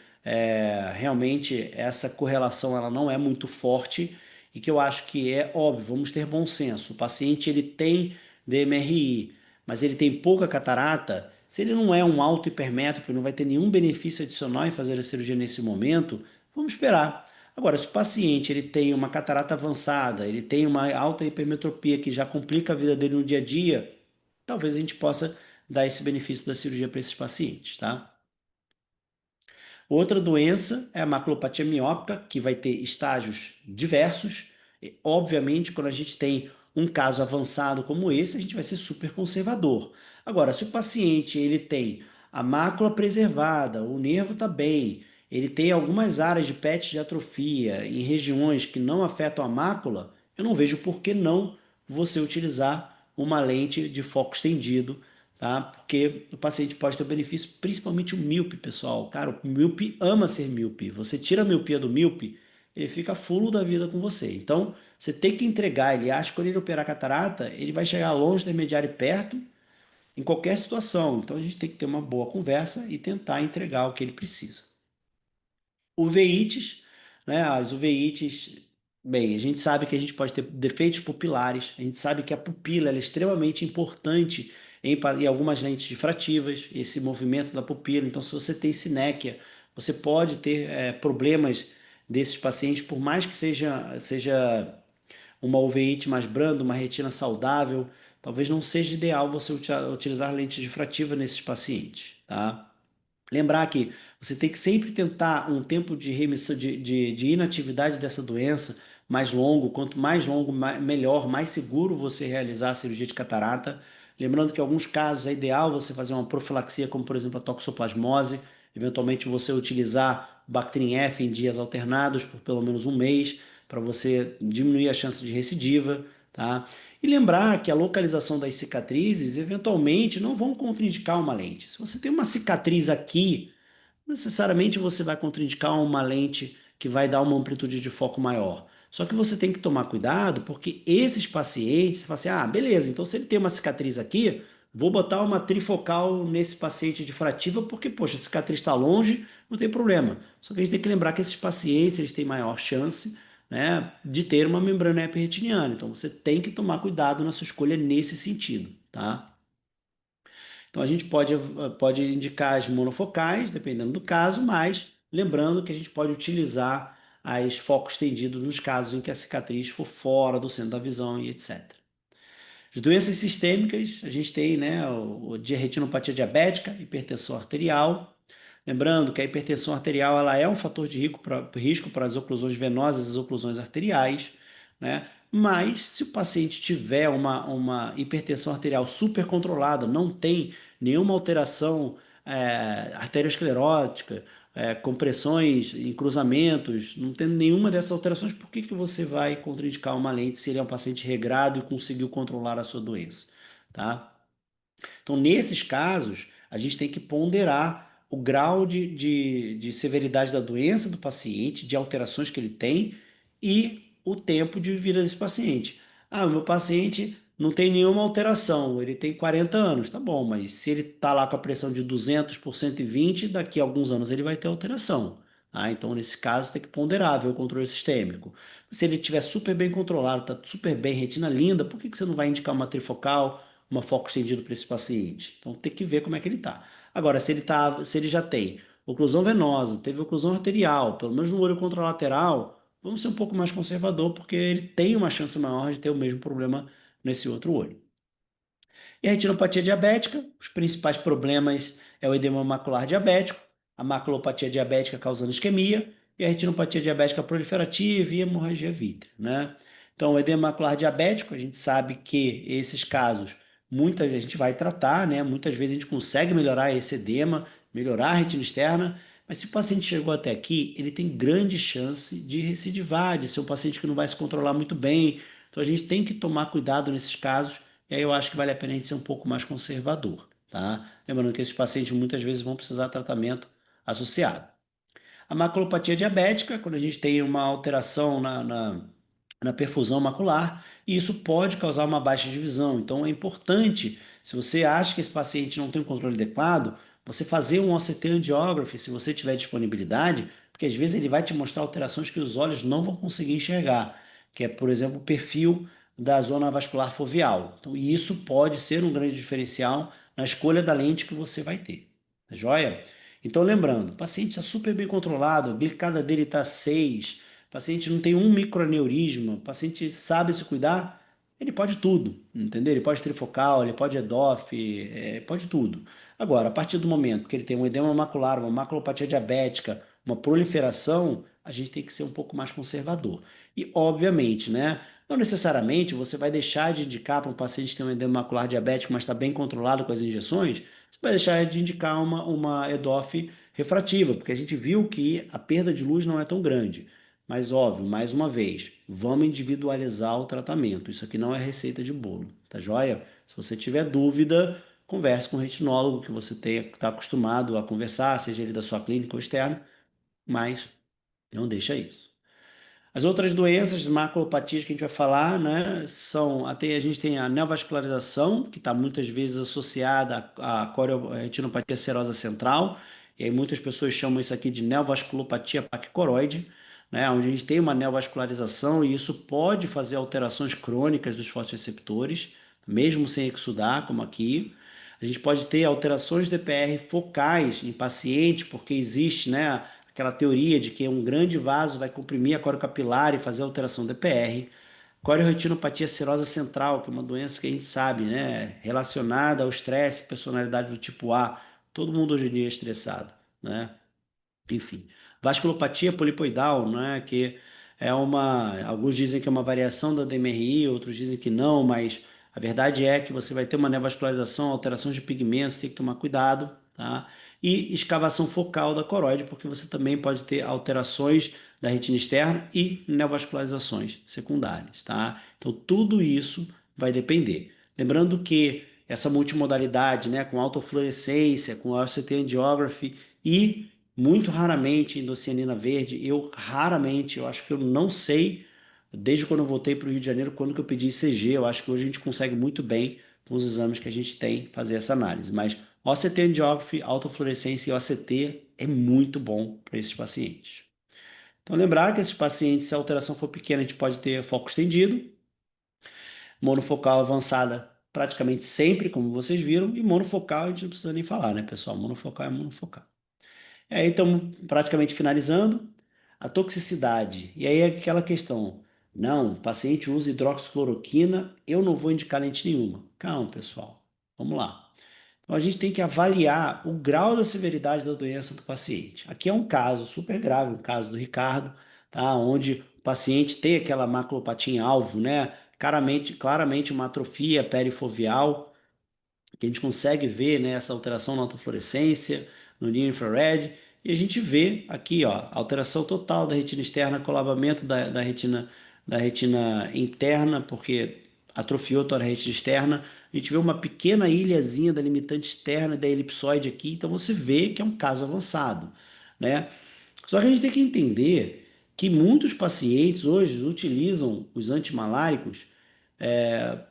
realmente essa correlação ela não é muito forte e que eu acho que é óbvio, vamos ter bom senso. O paciente ele tem DMRI, mas ele tem pouca catarata. Se ele não é um alto hipermétrope, não vai ter nenhum benefício adicional em fazer a cirurgia nesse momento, vamos esperar. Agora, se o paciente ele tem uma catarata avançada, ele tem uma alta hipermetropia que já complica a vida dele no dia a dia, talvez a gente possa dar esse benefício da cirurgia para esses pacientes, tá? Outra doença é a maculopatia miópica, que vai ter estágios diversos. E, obviamente, quando a gente tem um caso avançado como esse, a gente vai ser super conservador. Agora, se o paciente ele tem a mácula preservada, o nervo está bem, ele tem algumas áreas de PET de atrofia em regiões que não afetam a mácula, eu não vejo por que não você utilizar uma lente de foco estendido, tá? Porque o paciente pode ter um benefício, principalmente o míope, pessoal. Cara, o míope ama ser míope. Você tira a miopia do míope, ele fica fulo da vida com você. Então, você tem que entregar. Ele acha que quando ele operar catarata, ele vai chegar longe, intermediário e perto, em qualquer situação. Então, a gente tem que ter uma boa conversa e tentar entregar o que ele precisa. Uveites, né? As uveites, bem, a gente sabe que a gente pode ter defeitos pupilares, a gente sabe que a pupila ela é extremamente importante em algumas lentes difrativas, esse movimento da pupila. Então, se você tem sinéquia, você pode ter problemas desses pacientes, por mais que seja uma uveíte mais branda, uma retina saudável, talvez não seja ideal você utilizar lentes difrativas nesses pacientes, tá? Lembrar que você tem que sempre tentar um tempo de remissão, de inatividade dessa doença mais longo. Quanto mais longo, melhor, mais seguro você realizar a cirurgia de catarata. Lembrando que em alguns casos é ideal você fazer uma profilaxia, como por exemplo a toxoplasmose. Eventualmente você utilizar o Bactrim F em dias alternados por pelo menos um mês, para você diminuir a chance de recidiva, tá? E lembrar que a localização das cicatrizes eventualmente não vão contraindicar uma lente. Se você tem uma cicatriz aqui, necessariamente você vai contraindicar uma lente que vai dar uma amplitude de foco maior. Só que você tem que tomar cuidado, porque esses pacientes, você fala assim, ah, beleza, então se ele tem uma cicatriz aqui, vou botar uma trifocal nesse paciente difrativa, porque, poxa, a cicatriz está longe, não tem problema. Só que a gente tem que lembrar que esses pacientes, eles têm maior chance, né, de ter uma membrana epiretiniana. Então, você tem que tomar cuidado na sua escolha nesse sentido, tá? Então, a gente pode indicar as monofocais, dependendo do caso, mas lembrando que a gente pode utilizar as focos estendidos nos casos em que a cicatriz for fora do centro da visão e etc. As doenças sistêmicas, a gente tem, né, o de retinopatia diabética, hipertensão arterial. Lembrando que a hipertensão arterial ela é um fator de risco para as oclusões venosas e as oclusões arteriais, né? Mas se o paciente tiver uma hipertensão arterial super controlada, não tem nenhuma alteração arteriosclerótica, compressões em cruzamentos, não tem nenhuma dessas alterações, por que você vai contraindicar uma lente se ele é um paciente regrado e conseguiu controlar a sua doença, tá? Então, nesses casos, a gente tem que ponderar o grau de severidade da doença do paciente, de alterações que ele tem e o tempo de vida desse paciente. Ah, o meu paciente não tem nenhuma alteração, ele tem 40 anos, tá bom, mas se ele está lá com a pressão de 200 por 120, daqui a alguns anos ele vai ter alteração. Tá? Então, nesse caso, tem que ponderar, ver o controle sistêmico. Se ele estiver super bem controlado, está super bem, retina linda, por que você não vai indicar uma trifocal? Uma foco estendido para esse paciente. Então tem que ver como é que ele está. Agora, se ele já tem oclusão venosa, teve oclusão arterial, pelo menos no olho contralateral, vamos ser um pouco mais conservador, porque ele tem uma chance maior de ter o mesmo problema nesse outro olho. E a retinopatia diabética, os principais problemas é o edema macular diabético, a maculopatia diabética causando isquemia e a retinopatia diabética proliferativa e hemorragia vítrea, né? Então, o edema macular diabético, a gente sabe que esses casos muitas a gente vai tratar, né? Muitas vezes a gente consegue melhorar esse edema melhorar a retina externa, mas se o paciente chegou até aqui, ele tem grande chance de recidivar, de ser um paciente que não vai se controlar muito bem. Então a gente tem que tomar cuidado nesses casos, e aí eu acho que vale a pena a gente ser um pouco mais conservador, tá? Lembrando que esses pacientes muitas vezes vão precisar de tratamento associado. A maculopatia diabética, quando a gente tem uma alteração na perfusão macular, e isso pode causar uma baixa de visão. Então é importante, se você acha que esse paciente não tem um controle adequado, você fazer um OCT angiography, se você tiver disponibilidade, porque às vezes ele vai te mostrar alterações que os olhos não vão conseguir enxergar, que é, por exemplo, o perfil da zona vascular foveal. Então, e isso pode ser um grande diferencial na escolha da lente que você vai ter. Tá joia? Então, lembrando, o paciente está super bem controlado, a glicada dele está 6, o paciente não tem um microaneurisma, o paciente sabe se cuidar, ele pode tudo, entendeu? Ele pode trifocal, ele pode EDOF, pode tudo. Agora, a partir do momento que ele tem um edema macular, uma maculopatia diabética, uma proliferação, a gente tem que ser um pouco mais conservador. E, obviamente, né? Não necessariamente você vai deixar de indicar para um paciente que tem um edema macular diabético, mas está bem controlado com as injeções, você vai deixar de indicar uma EDOF refrativa, porque a gente viu que a perda de luz não é tão grande. Mas, óbvio, mais uma vez, vamos individualizar o tratamento. Isso aqui não é receita de bolo, tá joia? Se você tiver dúvida, converse com o retinólogo que você está acostumado a conversar, seja ele da sua clínica ou externa, mas não deixa isso. As outras doenças maculopatias que a gente vai falar, né, são, até a gente tem a neovascularização, que está muitas vezes associada à chorioretinopatia serosa central, e aí muitas pessoas chamam isso aqui de neovasculopatia paquicoroide, né, onde a gente tem uma neovascularização e isso pode fazer alterações crônicas dos fotoreceptores, mesmo sem exudar, como aqui. A gente pode ter alterações de DPR focais em pacientes, porque existe, né, aquela teoria de que um grande vaso vai comprimir a corocapilar e fazer alteração do EPR. Corioretinopatia serosa central, que é uma doença que a gente sabe, né, relacionada ao estresse, personalidade do tipo A. Todo mundo hoje em dia é estressado, né? Enfim. Vasculopatia polipoidal, né, que é alguns dizem que é uma variação da DMRI, outros dizem que não, mas a verdade é que você vai ter uma neovascularização, alterações de pigmentos, tem que tomar cuidado, tá? E escavação focal da coroide, porque você também pode ter alterações da retina externa e neovascularizações secundárias, tá? Então tudo isso vai depender. Lembrando que essa multimodalidade, né, com autofluorescência, com OCT angiography e muito raramente endocianina verde, eu acho que eu não sei, desde quando eu voltei para o Rio de Janeiro, quando que eu pedi ICG, eu acho que hoje a gente consegue muito bem, com os exames que a gente tem, fazer essa análise. Mas OCT angiography, autofluorescência e OCT é muito bom para esses pacientes. Então, lembrar que esses pacientes, se a alteração for pequena, a gente pode ter foco estendido, monofocal avançada praticamente sempre, como vocês viram, e monofocal a gente não precisa nem falar, né, pessoal? Monofocal é monofocal. Então, praticamente finalizando, a toxicidade. E aí é aquela questão, não, o paciente usa hidroxicloroquina, eu não vou indicar lente nenhuma. Calma, pessoal, vamos lá. Então, a gente tem que avaliar o grau da severidade da doença do paciente. Aqui é um caso super grave, um caso do Ricardo, tá? Onde o paciente tem aquela maculopatia em alvo, né? Claramente uma atrofia perifoveal, que a gente consegue ver, né, essa alteração na autofluorescência, no near infrared, e a gente vê aqui, ó, alteração total da retina externa, colabamento da retina interna, porque atrofiou toda a retina externa. A gente vê uma pequena ilhazinha da limitante externa da elipsoide aqui, então você vê que é um caso avançado, né? Só que a gente tem que entender que muitos pacientes hoje utilizam os antimaláricos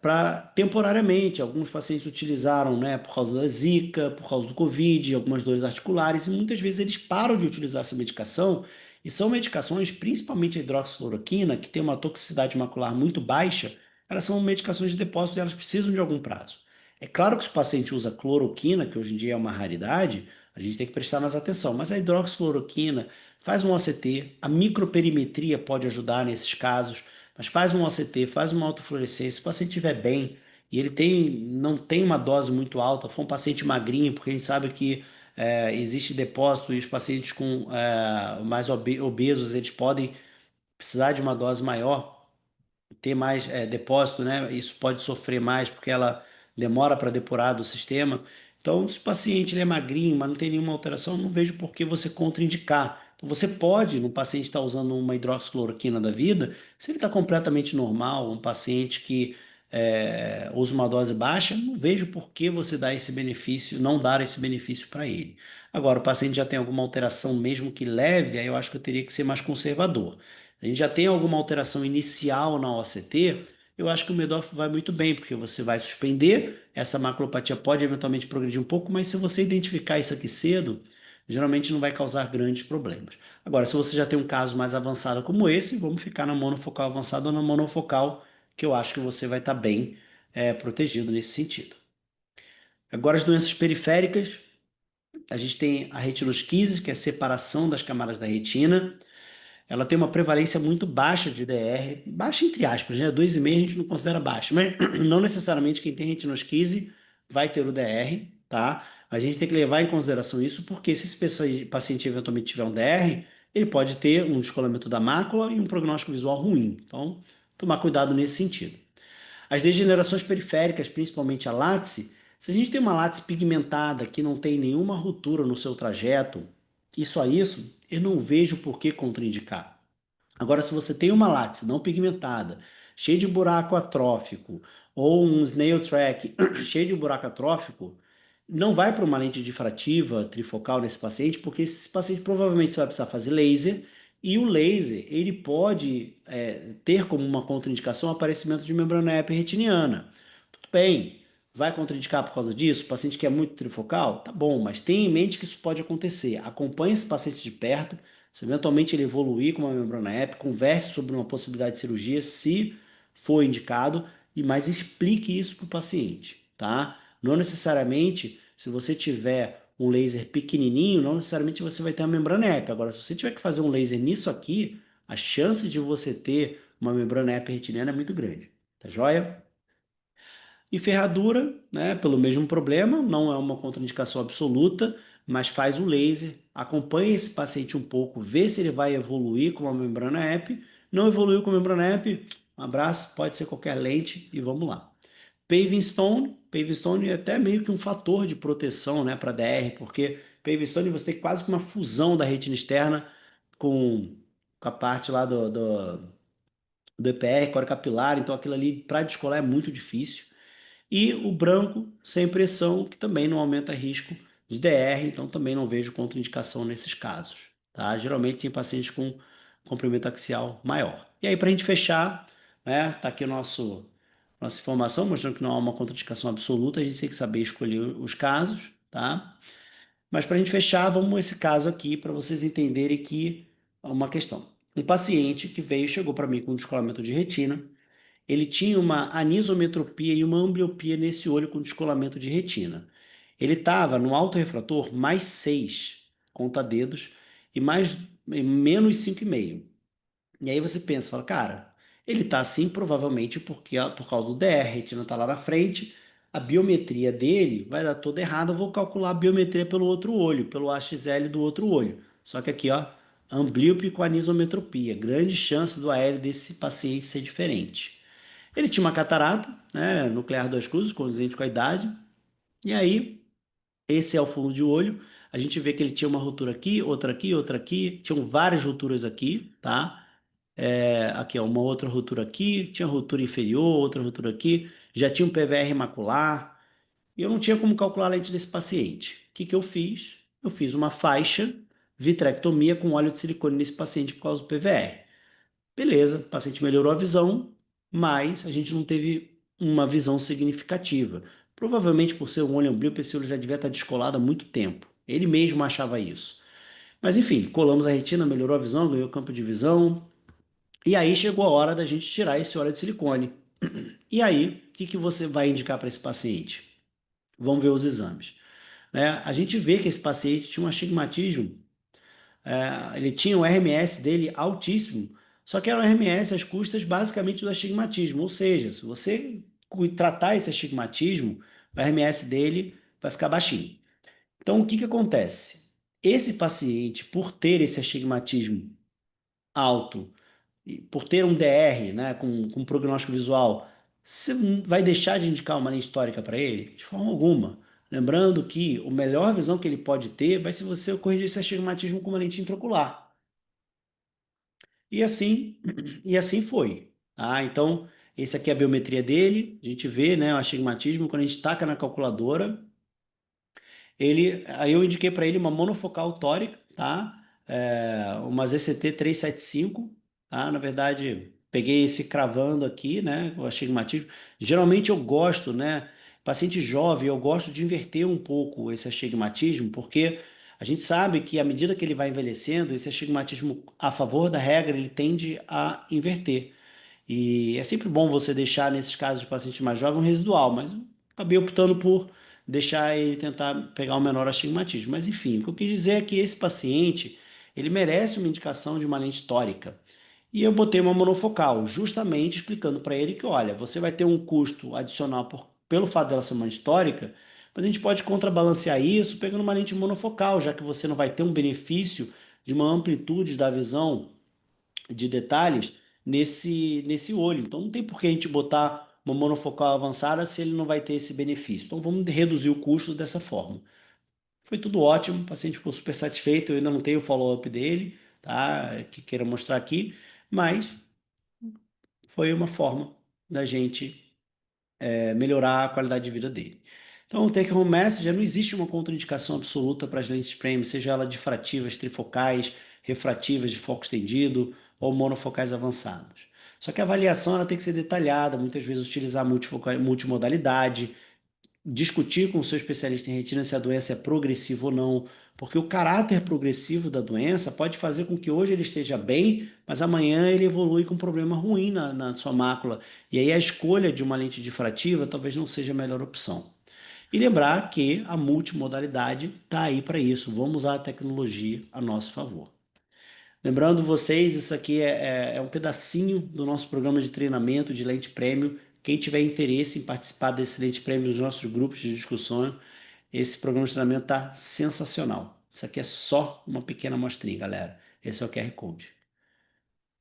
para temporariamente. Alguns pacientes utilizaram, né, por causa da Zika, por causa do Covid, algumas dores articulares, e muitas vezes eles param de utilizar essa medicação, e são medicações, principalmente a hidroxicloroquina, que tem uma toxicidade macular muito baixa, elas são medicações de depósito e elas precisam de algum prazo. É claro que se o paciente usa cloroquina, que hoje em dia é uma raridade, a gente tem que prestar mais atenção, mas a hidroxicloroquina faz um OCT, a microperimetria pode ajudar nesses casos, mas faz um OCT, faz uma autofluorescência, se o paciente estiver bem e ele não tem uma dose muito alta, for um paciente magrinho, porque a gente sabe que existe depósito e os pacientes com mais obesos, eles podem precisar de uma dose maior, ter mais depósito, né? Isso pode sofrer mais porque ela demora para depurar do sistema. Então, se o paciente ele é magrinho, mas não tem nenhuma alteração, eu não vejo por que você contraindicar. Então, você pode, no paciente que está usando uma hidroxicloroquina da vida, se ele está completamente normal, um paciente que usa uma dose baixa, eu não vejo por que você dar esse benefício, não dar esse benefício para ele. Agora, o paciente já tem alguma alteração, mesmo que leve, aí eu acho que eu teria que ser mais conservador. A gente já tem alguma alteração inicial na OCT, eu acho que o Medorf vai muito bem, porque você vai suspender, essa maculopatia pode eventualmente progredir um pouco, mas se você identificar isso aqui cedo, geralmente não vai causar grandes problemas. Agora, se você já tem um caso mais avançado como esse, vamos ficar na monofocal avançada ou na monofocal, que eu acho que você vai estar bem protegido nesse sentido. Agora, as doenças periféricas, a gente tem a retinosquise, que é a separação das camadas da retina. Ela tem uma prevalência muito baixa de DR, baixa entre aspas, né? 2,5 a gente não considera baixo, mas não necessariamente quem tem retinosquise vai ter o DR, tá? A gente tem que levar em consideração isso, porque se esse paciente eventualmente tiver um DR, ele pode ter um descolamento da mácula e um prognóstico visual ruim. Então, tomar cuidado nesse sentido. As degenerações periféricas, principalmente a látice, se a gente tem uma látice pigmentada que não tem nenhuma ruptura no seu trajeto, isso, eu não vejo por que contraindicar. Agora, se você tem uma látice não pigmentada, cheia de buraco atrófico, ou um snail track cheio de buraco atrófico, não vai para uma lente difrativa trifocal nesse paciente, porque esse paciente provavelmente você vai precisar fazer laser, e o laser ele pode ter como uma contraindicação o aparecimento de membrana epiretiniana. Tudo bem, vai contraindicar por causa disso? O paciente que é muito trifocal? Tá bom, mas tenha em mente que isso pode acontecer. Acompanhe esse paciente de perto. Se eventualmente ele evoluir com uma membrana EP, converse sobre uma possibilidade de cirurgia, se for indicado, e mais explique isso para o paciente, tá? Não necessariamente, se você tiver um laser pequenininho, não necessariamente você vai ter uma membrana EP. Agora, se você tiver que fazer um laser nisso aqui, a chance de você ter uma membrana EP retiniana é muito grande, tá joia? E ferradura, né, pelo mesmo problema, não é uma contraindicação absoluta, mas faz o laser, acompanha esse paciente um pouco, vê se ele vai evoluir com a membrana EP. Não evoluiu com a membrana EP, um abraço, pode ser qualquer lente e vamos lá. Paving Stone é até meio que um fator de proteção, né, para DR, porque Paving Stone você tem quase que uma fusão da retina externa com a parte lá do EPR, coro capilar, então aquilo ali para descolar é muito difícil. E o branco sem pressão, que também não aumenta risco de DR, então também não vejo contraindicação nesses casos, tá? Geralmente tem pacientes com comprimento axial maior. E aí, para a gente fechar, né, tá aqui nossa informação, mostrando que não há uma contraindicação absoluta, a gente tem que saber escolher os casos, tá? Mas para a gente fechar, vamos esse caso aqui para vocês entenderem que é uma questão. Um paciente que chegou para mim com descolamento de retina, ele tinha uma anisometropia e uma ambliopia nesse olho com descolamento de retina. Ele estava no autorrefrator mais 6, conta dedos, e menos 5,5. E aí você pensa, fala, cara, ele está assim provavelmente por causa do DR, a retina está lá na frente, a biometria dele vai dar toda errada, eu vou calcular a biometria pelo outro olho, pelo AXL do outro olho. Só que aqui, ó, amblíope com anisometropia, grande chance do AL desse paciente ser diferente. Ele tinha uma catarata, né, nuclear das cruzes, condizente com a idade. E aí, esse é o fundo de olho. A gente vê que ele tinha uma ruptura aqui, outra aqui, outra aqui. Tinham várias rupturas aqui, tá? Aqui, ó, uma outra ruptura aqui. Tinha ruptura inferior, outra ruptura aqui. Já tinha um PVR macular. E eu não tinha como calcular a lente desse paciente. O que que eu fiz? Eu fiz uma faixa vitrectomia com óleo de silicone nesse paciente por causa do PVR. Beleza, o paciente melhorou a visão, mas a gente não teve uma visão significativa. Provavelmente por ser um olho oblíquo, esse olho já devia estar descolado há muito tempo. Ele mesmo achava isso. Mas enfim, colamos a retina, melhorou a visão, ganhou campo de visão. E aí chegou a hora da gente tirar esse óleo de silicone. E aí, o que que você vai indicar para esse paciente? Vamos ver os exames. A gente vê que esse paciente tinha um astigmatismo, ele tinha o RMS dele altíssimo, só que era um RMS às custas basicamente do astigmatismo, ou seja, se você tratar esse astigmatismo, o RMS dele vai ficar baixinho. Então, o que que acontece? Esse paciente, por ter esse astigmatismo alto, e por ter um DR, né, com prognóstico visual, você vai deixar de indicar uma linha histórica para ele? De forma alguma. Lembrando que a melhor visão que ele pode ter vai ser você corrigir esse astigmatismo com uma lente intraocular. E assim, e assim foi. Tá? Então, esse aqui é a biometria dele. A gente vê, né, o astigmatismo quando a gente taca na calculadora. Aí eu indiquei para ele uma monofocal tórica, tá? Uma ZCT 375, tá? Na verdade, peguei esse cravando aqui, né? O astigmatismo. Geralmente eu gosto, né? Paciente jovem, eu gosto de inverter um pouco esse astigmatismo, porque a gente sabe que à medida que ele vai envelhecendo, esse astigmatismo a favor da regra, ele tende a inverter. E é sempre bom você deixar, nesses casos de paciente mais jovem, um residual, mas eu acabei optando por deixar ele tentar pegar o menor astigmatismo. Mas enfim, o que eu quis dizer é que esse paciente, ele merece uma indicação de uma lente tórica. E eu botei uma monofocal, justamente explicando para ele que, olha, você vai ter um custo adicional pelo fato dela ser uma lente tórica, mas a gente pode contrabalancear isso pegando uma lente monofocal, já que você não vai ter um benefício de uma amplitude da visão de detalhes nesse olho. Então não tem por que a gente botar uma monofocal avançada se ele não vai ter esse benefício. Então vamos reduzir o custo dessa forma. Foi tudo ótimo, o paciente ficou super satisfeito, eu ainda não tenho o follow-up dele, tá? Que queira mostrar aqui, mas foi uma forma da gente melhorar a qualidade de vida dele. Então, o take home message, não existe uma contraindicação absoluta para as lentes premium, seja ela difrativas, trifocais, refrativas de foco estendido ou monofocais avançados. Só que a avaliação ela tem que ser detalhada, muitas vezes utilizar multimodalidade, discutir com o seu especialista em retina se a doença é progressiva ou não, porque o caráter progressivo da doença pode fazer com que hoje ele esteja bem, mas amanhã ele evolui com um problema ruim na sua mácula. E aí a escolha de uma lente difrativa talvez não seja a melhor opção. E lembrar que a multimodalidade está aí para isso. Vamos usar a tecnologia a nosso favor. Lembrando vocês, isso aqui é um pedacinho do nosso programa de treinamento de lente prêmio. Quem tiver interesse em participar desse lente prêmio nos nossos grupos de discussão, esse programa de treinamento está sensacional. Isso aqui é só uma pequena amostrinha, galera. Esse é o QR Code.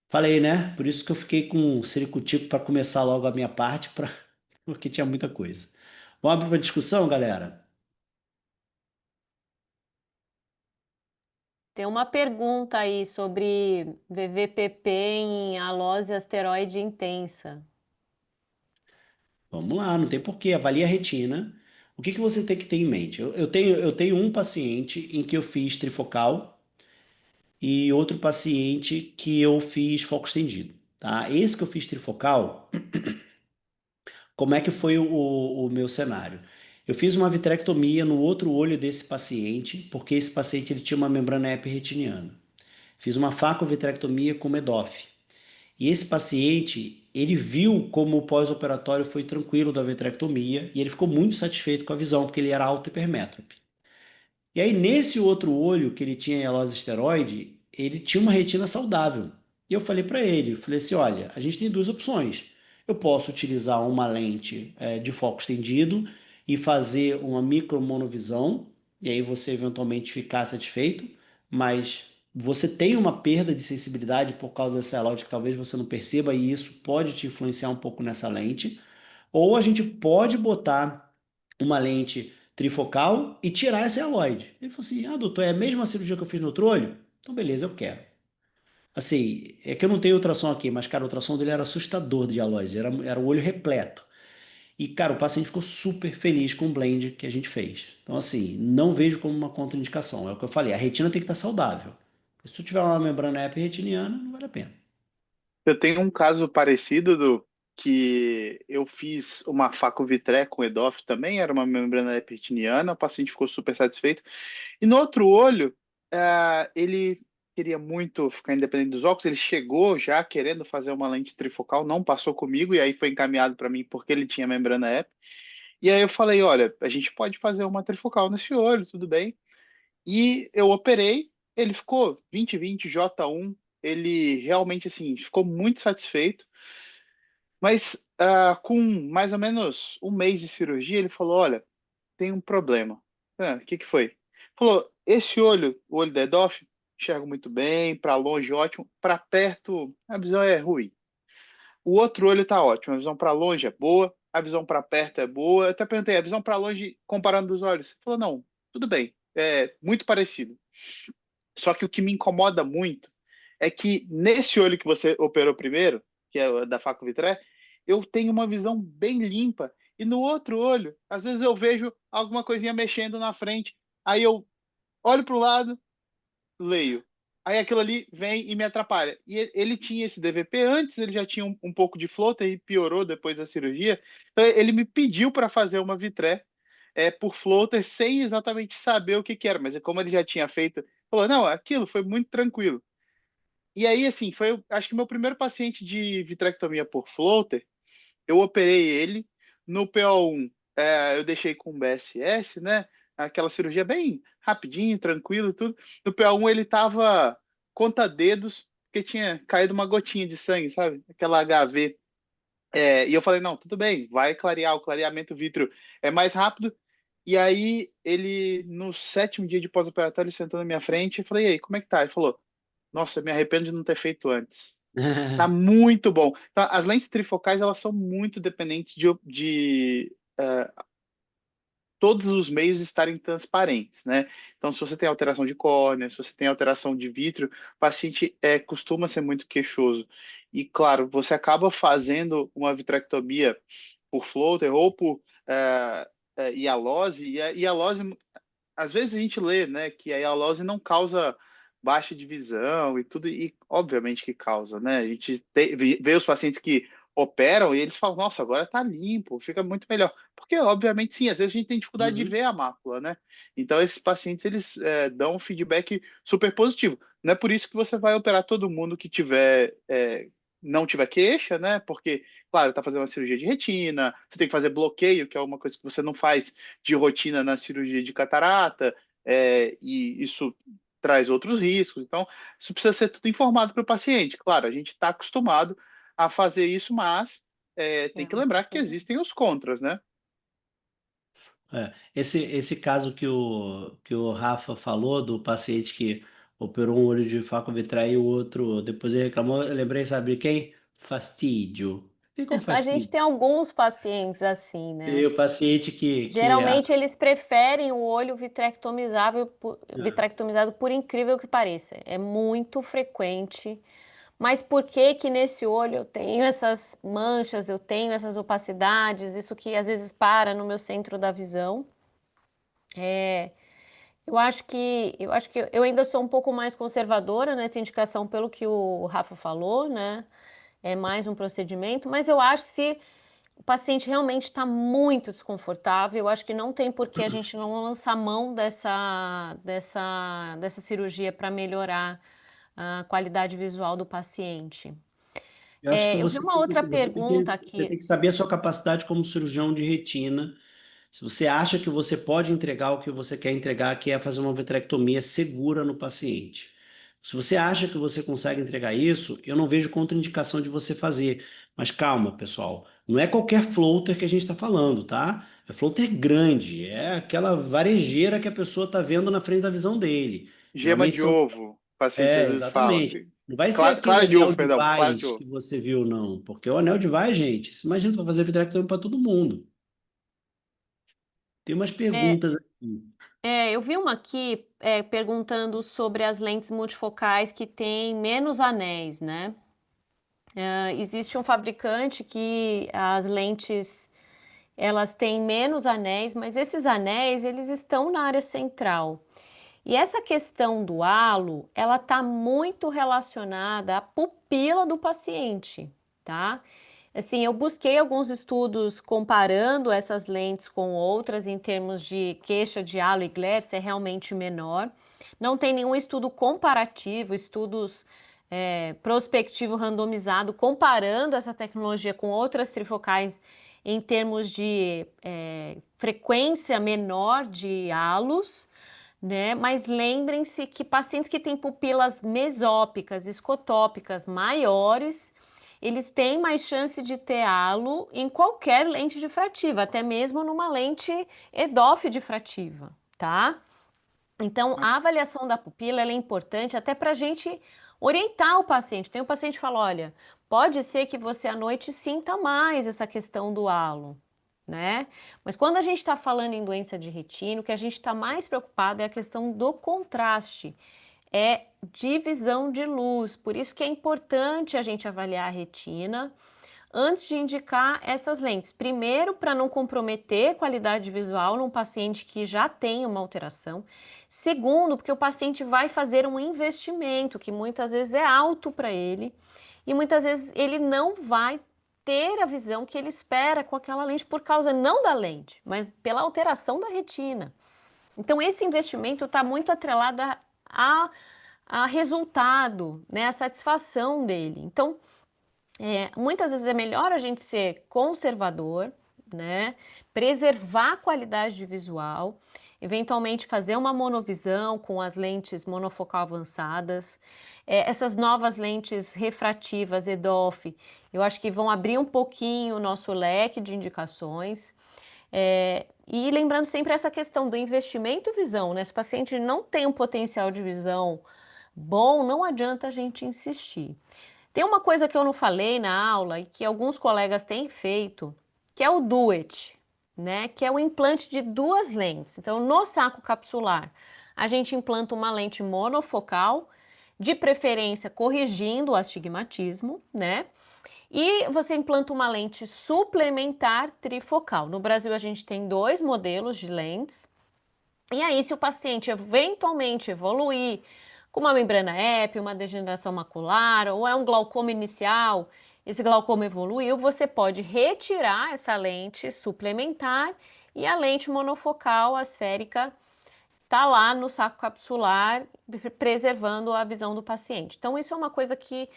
Falei, né? Por isso que eu fiquei com um ciricutico para começar logo a minha parte, porque tinha muita coisa. Vamos abrir para discussão, galera? Tem uma pergunta aí sobre VVPP em alose asteroide intensa. Vamos lá, não tem porquê. Avalie a retina. O que que você tem que ter em mente? Eu tenho um paciente em que eu fiz trifocal e outro paciente que eu fiz foco estendido, tá? Esse que eu fiz trifocal, como é que foi o meu cenário? Eu fiz uma vitrectomia no outro olho desse paciente, porque esse paciente ele tinha uma membrana epirretiniana. Fiz uma facovitrectomia com MEDOF. E esse paciente, ele viu como o pós-operatório foi tranquilo da vitrectomia e ele ficou muito satisfeito com a visão, porque ele era alto hipermétrope. E aí, nesse outro olho que ele tinha hialose esteroide, ele tinha uma retina saudável. E eu falei para ele, eu falei assim, olha, a gente tem duas opções. Eu posso utilizar uma lente de foco estendido e fazer uma micromonovisão, e aí você eventualmente ficar satisfeito, mas você tem uma perda de sensibilidade por causa dessa hialose que talvez você não perceba, e isso pode te influenciar um pouco nessa lente. Ou a gente pode botar uma lente trifocal e tirar essa hialoide. Ele falou assim: ah, doutor, é a mesma cirurgia que eu fiz no outro olho? Então, beleza, eu quero. Assim, é que eu não tenho ultrassom aqui, mas, cara, o ultrassom dele era assustador de hialoide, era o olho repleto. E, cara, o paciente ficou super feliz com o blend que a gente fez. Então, assim, não vejo como uma contraindicação. É o que eu falei, a retina tem que estar saudável. Se tu tiver uma membrana epirretiniana, não vale a pena. Eu tenho um caso parecido que eu fiz uma Facovitré com EDOF também, era uma membrana epitiniana, o paciente ficou super satisfeito. E no outro olho, ele queria muito ficar independente dos óculos, ele chegou já querendo fazer uma lente trifocal, não passou comigo, e aí foi encaminhado para mim porque ele tinha membrana EP. E aí eu falei, olha, a gente pode fazer uma trifocal nesse olho, tudo bem. E eu operei, ele ficou 20/20 J1, ele realmente assim ficou muito satisfeito, mas com mais ou menos um mês de cirurgia, ele falou: olha, tem um problema. O que que foi? Falou: esse olho, o olho da EDOF, enxergo muito bem, para longe ótimo, para perto a visão é ruim. O outro olho está ótimo, a visão para longe é boa, a visão para perto é boa. Eu até perguntei, a visão para longe, comparando dos olhos? Ele falou, não, tudo bem, é muito parecido. Só que o que me incomoda muito é que nesse olho que você operou primeiro, que é o da Faco Vitré, eu tenho uma visão bem limpa. E no outro olho, às vezes eu vejo alguma coisinha mexendo na frente, aí eu olho para o lado, leio. Aí aquilo ali vem e me atrapalha. E ele tinha esse DVP antes, ele já tinha um pouco de floater e piorou depois da cirurgia. Então ele me pediu para fazer uma vitré por floater sem exatamente saber o que que era, mas como ele já tinha feito, falou, não, aquilo foi muito tranquilo. E aí, assim, foi, acho que meu primeiro paciente de vitrectomia por floater, eu operei ele no PO1, eu deixei com BSS, né? Aquela cirurgia bem rapidinho, tranquilo e tudo. No PO1 ele tava conta-dedos, porque tinha caído uma gotinha de sangue, sabe? Aquela HV. E eu falei, não, tudo bem, vai clarear, o clareamento vítreo é mais rápido. E aí ele, no 7º dia de pós-operatório, ele sentou na minha frente e falei, e aí, como é que tá? Ele falou, nossa, me arrependo de não ter feito antes. Tá muito bom. Então, as lentes trifocais, elas são muito dependentes de todos os meios estarem transparentes, né? Então, se você tem alteração de córnea, se você tem alteração de vítreo, o paciente costuma ser muito queixoso. E, claro, você acaba fazendo uma vitrectomia por floater ou por hialose, e a hialose, às vezes a gente lê, né, que a hialose não causa baixa de visão e tudo, e obviamente que causa, né? A gente vê os pacientes que operam e eles falam, nossa, agora tá limpo, fica muito melhor. Porque, obviamente, sim, às vezes a gente tem dificuldade de Uhum. ver a mácula, né? Então, esses pacientes, eles dão um feedback super positivo. Não é por isso que você vai operar todo mundo que não tiver queixa, né? Porque, claro, tá fazendo uma cirurgia de retina, você tem que fazer bloqueio, que é uma coisa que você não faz de rotina na cirurgia de catarata, e isso traz outros riscos. Então, isso precisa ser tudo informado para o paciente. Claro, a gente está acostumado a fazer isso, mas tem que lembrar que existem os contras, né? Esse caso que o Rafa falou, do paciente que operou um olho de faco vitral e o outro depois ele reclamou, eu lembrei, sabe de quem? Fastídio. Tem como A gente fastídio? tem alguns pacientes assim, E né? o paciente que Geralmente eles preferem o olho vitrectomizado, por incrível que pareça. É muito frequente. Mas por que que nesse olho eu tenho essas manchas, eu tenho essas opacidades, isso que às vezes para no meu centro da visão? Eu acho que eu ainda sou um pouco mais conservadora nessa indicação pelo que o Rafa falou, né? É mais um procedimento, mas eu acho que se o paciente realmente está muito desconfortável, eu acho que não tem por que a gente não lançar mão dessa cirurgia para melhorar a qualidade visual do paciente. eu acho que Eu vi você uma tem que, outra você tem que, pergunta você aqui. tem que saber a sua capacidade como cirurgião de retina. Se você acha que você pode entregar o que você quer entregar, que é fazer uma vitrectomia segura no paciente. Se você acha que você consegue entregar isso, eu não vejo contraindicação de você fazer. Mas calma, pessoal, não é qualquer floater que a gente está falando, tá? É floater grande, é aquela varejeira que a pessoa está vendo na frente da visão dele. Gema Geralmente de são. ovo, o paciente às vezes fala. Exatamente. Não vai ser aquele Clara de anel ovo, de perdão, clara de Vaz ovo. que você viu, não. Porque o anel de Vaz, gente, você imagina que vai fazer vitrectomia para todo mundo. Tem umas É, perguntas aqui. eu vi uma aqui perguntando sobre as lentes multifocais que têm menos anéis, né? Existe um fabricante que as lentes elas têm menos anéis, mas esses anéis eles estão na área central. E essa questão do halo, ela está muito relacionada à pupila do paciente, tá? Assim, eu busquei alguns estudos comparando essas lentes com outras em termos de queixa de halo e glare, se é realmente menor. Não tem nenhum estudo comparativo, estudos prospectivo randomizado comparando essa tecnologia com outras trifocais em termos de frequência menor de halos, né? Mas lembrem-se que pacientes que têm pupilas mesópicas, escotópicas maiores, eles têm mais chance de ter halo em qualquer lente difrativa, até mesmo numa lente EDOF difrativa, tá? Então, a avaliação da pupila ela é importante até para a gente orientar o paciente. Tem um paciente que fala: olha, pode ser que você à noite sinta mais essa questão do halo, né? Mas quando a gente está falando em doença de retina, o que a gente está mais preocupado é a questão do contraste, é divisão de luz. Por isso que é importante a gente avaliar a retina antes de indicar essas lentes. Primeiro, para não comprometer a qualidade visual num paciente que já tem uma alteração. Segundo, porque o paciente vai fazer um investimento que muitas vezes é alto para ele e muitas vezes ele não vai ter a visão que ele espera com aquela lente por causa não da lente, mas pela alteração da retina. Então, esse investimento está muito atrelado a resultado, né, a satisfação dele. Então, muitas vezes é melhor a gente ser conservador, né? Preservar a qualidade de visual, eventualmente fazer uma monovisão com as lentes monofocal avançadas. Essas novas lentes refrativas EDOF, eu acho que vão abrir um pouquinho o nosso leque de indicações. E lembrando sempre essa questão do investimento visão, né? Se o paciente não tem um potencial de visão bom, não adianta a gente insistir. Tem uma coisa que eu não falei na aula e que alguns colegas têm feito, que é o DUET, né? Que é o implante de duas lentes. Então, no saco capsular, a gente implanta uma lente monofocal, de preferência corrigindo o astigmatismo, né? E você implanta uma lente suplementar trifocal. No Brasil, a gente tem 2 modelos de lentes. E aí, se o paciente eventualmente evoluir com uma membrana ép, uma degeneração macular ou é um glaucoma inicial, esse glaucoma evoluiu, você pode retirar essa lente suplementar e a lente monofocal asférica tá lá no saco capsular, preservando a visão do paciente. Então, isso é uma coisa que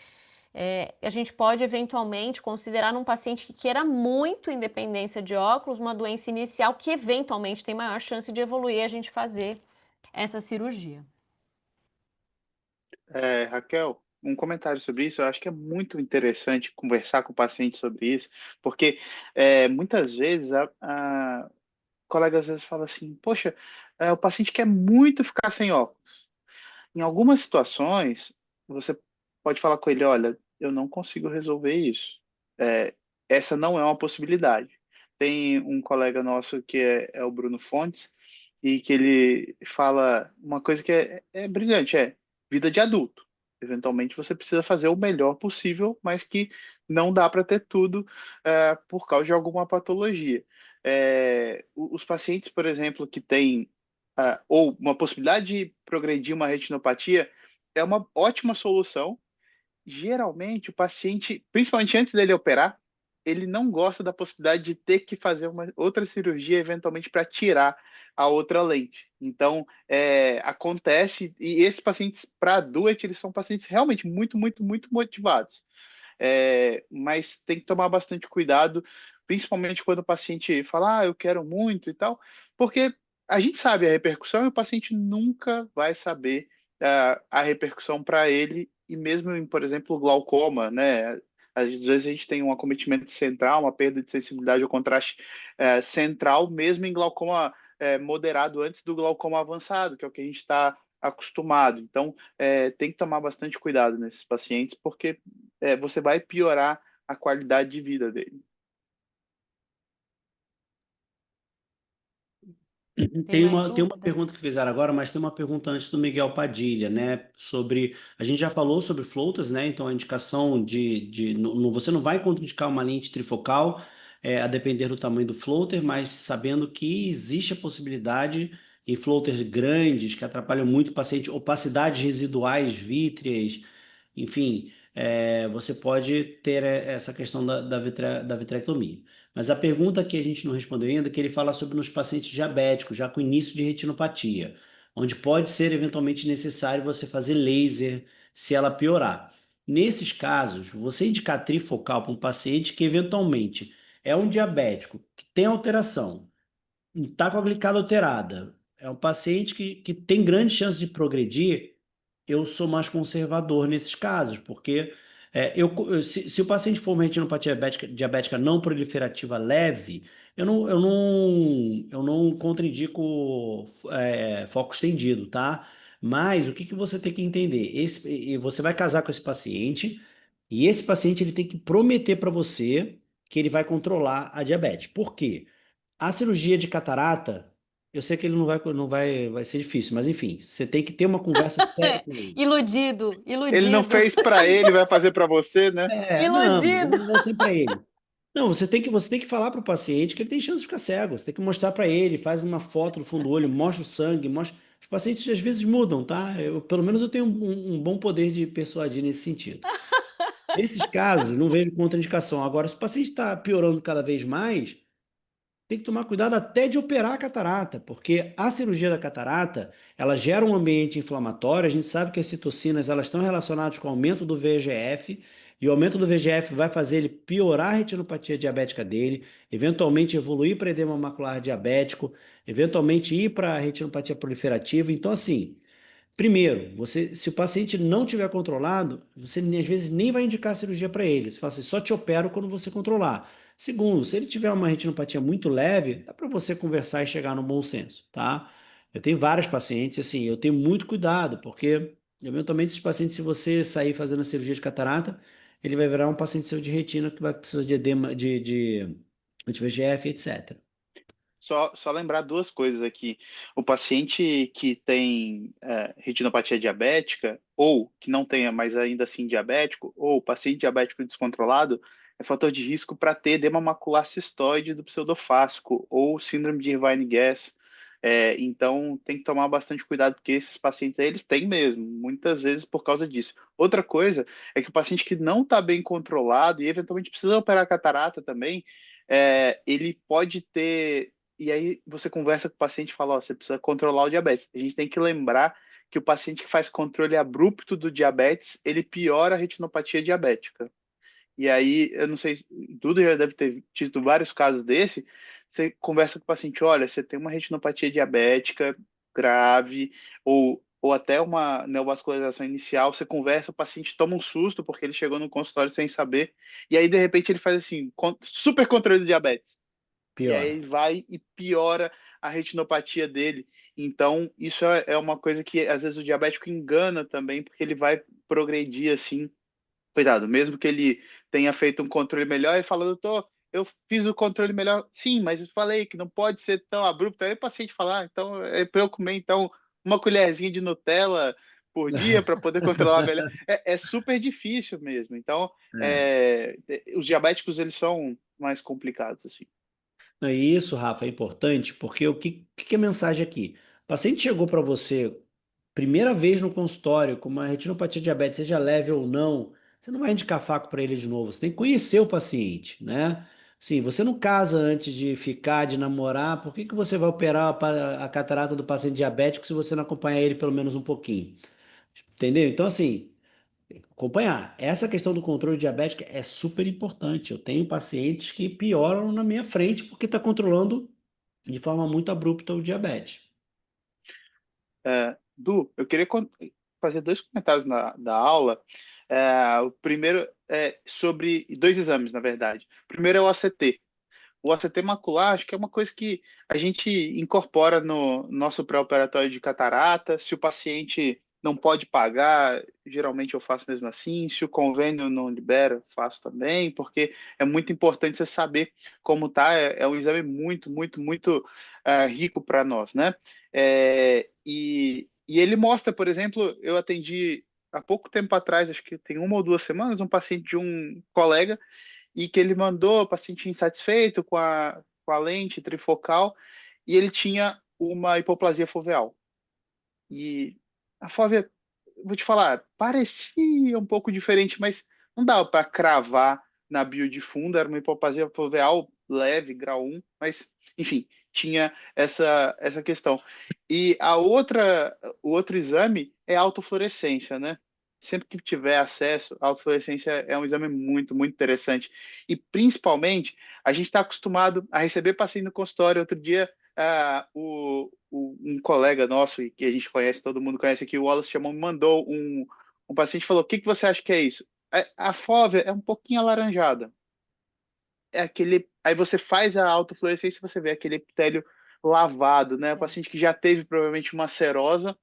a gente pode eventualmente considerar num paciente que queira muito independência de óculos, uma doença inicial que eventualmente tem maior chance de evoluir, a gente fazer essa cirurgia. Raquel, um comentário sobre isso. Eu acho que é muito interessante conversar com o paciente sobre isso, porque muitas vezes colegas às vezes falam assim, poxa, o paciente quer muito ficar sem óculos. Em algumas situações, você pode falar com ele, olha, eu não consigo resolver isso. Essa não é uma possibilidade. Tem um colega nosso que é o Bruno Fontes, e que ele fala uma coisa que é brilhante, vida de adulto. Eventualmente você precisa fazer o melhor possível, mas que não dá para ter tudo por causa de alguma patologia. Os pacientes, por exemplo, que têm ou uma possibilidade de progredir uma retinopatia, é uma ótima solução. Geralmente, o paciente, principalmente antes dele operar, ele não gosta da possibilidade de ter que fazer uma outra cirurgia, eventualmente, para tirar a outra lente. Então, acontece, e esses pacientes, para DUET, eles são pacientes realmente muito, muito, muito motivados. Mas tem que tomar bastante cuidado, principalmente quando o paciente fala, eu quero muito e tal, porque a gente sabe a repercussão e o paciente nunca vai saber a repercussão para ele, e mesmo em, por exemplo, glaucoma, né? Às vezes a gente tem um acometimento central, uma perda de sensibilidade ao contraste central, mesmo em glaucoma moderado antes do glaucoma avançado, que é o que a gente está acostumado. Então, tem que tomar bastante cuidado nesses pacientes, porque você vai piorar a qualidade de vida dele. Tem mais Tem uma dúvida? pergunta que fizeram agora, mas tem uma pergunta antes do Miguel Padilha, né? Sobre. A gente já falou sobre floaters, né? Então a indicação você não vai contraindicar uma lente trifocal, a depender do tamanho do floater, mas sabendo que existe a possibilidade em floaters grandes que atrapalham muito o paciente, opacidades residuais vítreas, enfim, você pode ter essa questão da vitrectomia. Mas a pergunta que a gente não respondeu ainda é que ele fala sobre nos pacientes diabéticos, já com início de retinopatia, onde pode ser eventualmente necessário você fazer laser se ela piorar. Nesses casos, você indicar trifocal para um paciente que eventualmente é um diabético, que tem alteração, está com a glicada alterada, é um paciente que tem grande chance de progredir, eu sou mais conservador nesses casos, porque se o paciente for uma retinopatia diabética não proliferativa leve, eu não contraindico foco estendido, tá? Mas o que que você tem que entender? Você vai casar com esse paciente, e esse paciente ele tem que prometer para você que ele vai controlar a diabetes. Por quê? A cirurgia de catarata, eu sei que ele vai ser difícil, mas enfim, você tem que ter uma conversa séria com ele. Iludido, Ele não iludido, fez para ele, vai fazer para você, né? Não, mas eu iludido. não vou sempre para ele. Não, você tem que falar para o paciente que ele tem chance de ficar cego. Você tem que mostrar para ele, faz uma foto do fundo do olho, mostra o sangue, mostra. Os pacientes às vezes mudam, tá? Pelo menos eu tenho um bom poder de persuadir nesse sentido. Nesses casos, não vejo contraindicação. Agora, se o paciente está piorando cada vez mais, tem que tomar cuidado até de operar a catarata, porque a cirurgia da catarata, ela gera um ambiente inflamatório. A gente sabe que as citocinas, elas estão relacionadas com o aumento do VEGF, e o aumento do VEGF vai fazer ele piorar a retinopatia diabética dele, eventualmente evoluir para edema macular diabético, eventualmente ir para a retinopatia proliferativa. Então, assim, primeiro, se o paciente não tiver controlado, você às vezes nem vai indicar a cirurgia para ele. Você fala assim, só te opero quando você controlar. Segundo, se ele tiver uma retinopatia muito leve, dá para você conversar e chegar no bom senso, tá? Eu tenho vários pacientes, assim, eu tenho muito cuidado, porque eventualmente esses pacientes, se você sair fazendo a cirurgia de catarata, ele vai virar um paciente seu de retina que vai precisar de edema, de VEGF, etc. Só lembrar duas coisas aqui. O paciente que tem retinopatia diabética, ou que não tenha, mas ainda assim diabético, ou paciente diabético descontrolado, é fator de risco para ter edema macular cistoide do pseudofásico, ou síndrome de Irvine-Guess. Então, tem que tomar bastante cuidado, porque esses pacientes aí, eles têm mesmo, muitas vezes por causa disso. Outra coisa é que o paciente que não está bem controlado, e eventualmente precisa operar catarata também, ele pode ter. E aí você conversa com o paciente e fala, ó, você precisa controlar o diabetes. A gente tem que lembrar que o paciente que faz controle abrupto do diabetes, ele piora a retinopatia diabética. E aí, eu não sei, Duda já deve ter tido vários casos desse, você conversa com o paciente, olha, você tem uma retinopatia diabética grave, ou até uma neovascularização inicial, você conversa, o paciente toma um susto, porque ele chegou no consultório sem saber, e aí, de repente, ele faz assim, super controle do diabetes. E aí Pior. ele vai e piora a retinopatia dele. Então, isso é uma coisa que às vezes o diabético engana também, porque ele vai progredir assim. Cuidado, mesmo que ele tenha feito um controle melhor, ele fala, doutor, eu fiz o controle melhor. Sim, mas eu falei que não pode ser tão abrupto. Aí o paciente fala, então é para eu comer então uma colherzinha de Nutella por dia para poder controlar melhor. É super difícil mesmo. Então, É. os diabéticos eles são mais complicados assim. Não, e isso, Rafa, é importante porque o que é a mensagem aqui? O paciente chegou para você primeira vez no consultório com uma retinopatia diabetes, seja leve ou não, você não vai indicar faco para ele de novo. Você tem que conhecer o paciente, né? Sim, você não casa antes de ficar, de namorar. Por que que você vai operar a catarata do paciente diabético se você não acompanhar ele pelo menos um pouquinho? Entendeu? Então, assim, acompanhar. Essa questão do controle diabético é super importante. Eu tenho pacientes que pioram na minha frente porque está controlando de forma muito abrupta o diabetes. Du, eu queria fazer dois comentários da aula. O primeiro é sobre dois exames, na verdade. O primeiro é o ACT. O ACT macular, acho que é uma coisa que a gente incorpora no nosso pré-operatório de catarata. Se o paciente não pode pagar, geralmente eu faço mesmo assim. Se o convênio não libera, eu faço também, porque é muito importante você saber como tá. É um exame muito, muito, muito rico para nós, né? E ele mostra, por exemplo, eu atendi há pouco tempo atrás, acho que tem 1 ou 2 semanas, um paciente de um colega e que ele mandou o paciente insatisfeito com a lente trifocal e ele tinha uma hipoplasia foveal. E a fóvea, vou te falar, parecia um pouco diferente, mas não dava para cravar na bio de fundo, era uma hipoplasia foveal leve, grau 1, mas, enfim, tinha essa questão. E o outro exame é a autofluorescência, né? Sempre que tiver acesso, a autofluorescência é um exame muito, muito interessante. E, principalmente, a gente está acostumado a receber paciente no consultório. Outro dia, um colega nosso, que a gente conhece, todo mundo conhece aqui, o Wallace chamou, me mandou um paciente e falou: o que você acha que é isso? A fóvea é um pouquinho alaranjada. É aquele. Aí você faz a autofluorescência e você vê aquele epitélio lavado, né? O paciente que já teve provavelmente uma serosa,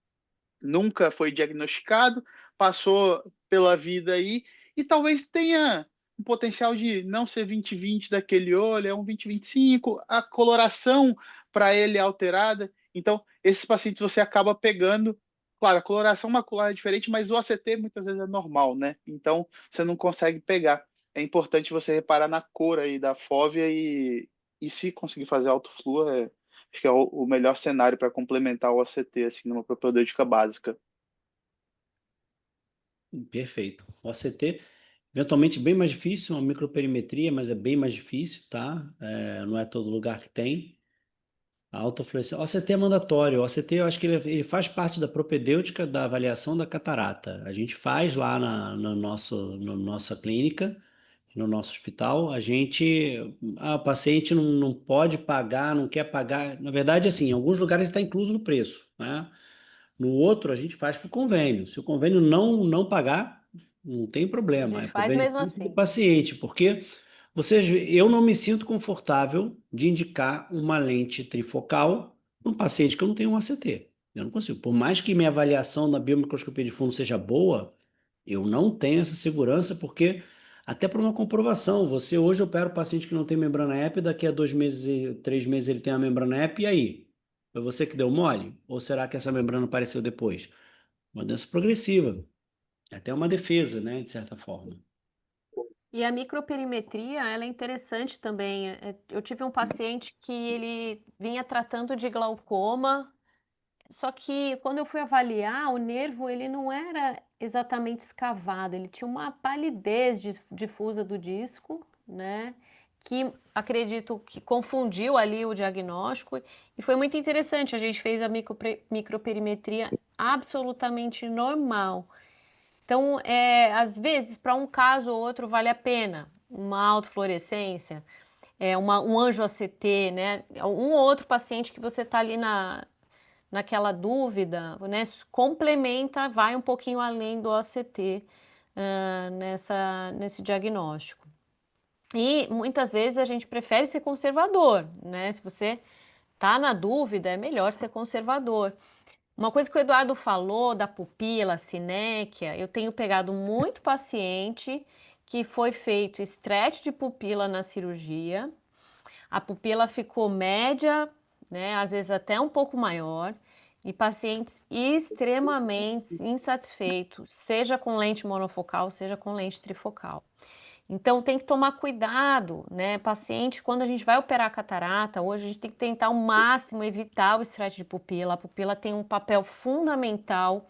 nunca foi diagnosticado, passou pela vida aí e talvez tenha um potencial de não ser 20/20 daquele olho, é um 20/25, a coloração para ele é alterada. Então, esses pacientes você acaba pegando. Claro, a coloração macular é diferente, mas o ACT muitas vezes é normal, né? Então, você não consegue pegar. É importante você reparar na cor aí da fóvea e se conseguir fazer autofluo, acho que é o melhor cenário para complementar o ACT, assim, numa propedêutica básica. Perfeito. O ACT, eventualmente bem mais difícil, uma microperimetria, mas é bem mais difícil, tá? Não é todo lugar que tem. A autofluorescência. O ACT é mandatório. O ACT, eu acho que ele faz parte da propedêutica da avaliação da catarata. A gente faz lá na nossa clínica, no nosso hospital. O paciente não pode pagar, não quer pagar. Na verdade, assim, em alguns lugares está incluso no preço, né? No outro, a gente faz por convênio. Se o convênio não pagar, não tem A problema. gente É faz convênio mesmo público do assim. paciente, porque eu não me sinto confortável de indicar uma lente trifocal para um paciente que eu não tenho um ACT. Eu não consigo. Por mais que minha avaliação na biomicroscopia de fundo seja boa, eu não tenho essa segurança, porque até para uma comprovação, você hoje opera o paciente que não tem membrana EP, daqui a 2 meses, 3 meses ele tem a membrana EP, e aí? Foi você que deu mole? Ou será que essa membrana apareceu depois? Uma doença progressiva, até uma defesa, né, de certa forma. E a microperimetria, ela é interessante também. Eu tive um paciente que ele vinha tratando de glaucoma, só que quando eu fui avaliar, o nervo ele não era exatamente escavado, ele tinha uma palidez difusa do disco, né? Que acredito que confundiu ali o diagnóstico, e foi muito interessante. A gente fez a microperimetria absolutamente normal. Então, às vezes, para um caso ou outro, vale a pena uma autofluorescência, um anjo ACT, né? Um ou outro paciente que você está ali naquela dúvida, né? Complementa, vai um pouquinho além do ACT nesse diagnóstico. E muitas vezes a gente prefere ser conservador, né? Se você está na dúvida, é melhor ser conservador. Uma coisa que o Eduardo falou da pupila, sinéquia, eu tenho pegado muito paciente que foi feito stretch de pupila na cirurgia, a pupila ficou média, né, às vezes até um pouco maior, e pacientes extremamente insatisfeitos, seja com lente monofocal, seja com lente trifocal. Então tem que tomar cuidado, né? Paciente, quando a gente vai operar a catarata, hoje a gente tem que tentar ao máximo evitar o stretch de pupila. A pupila tem um papel fundamental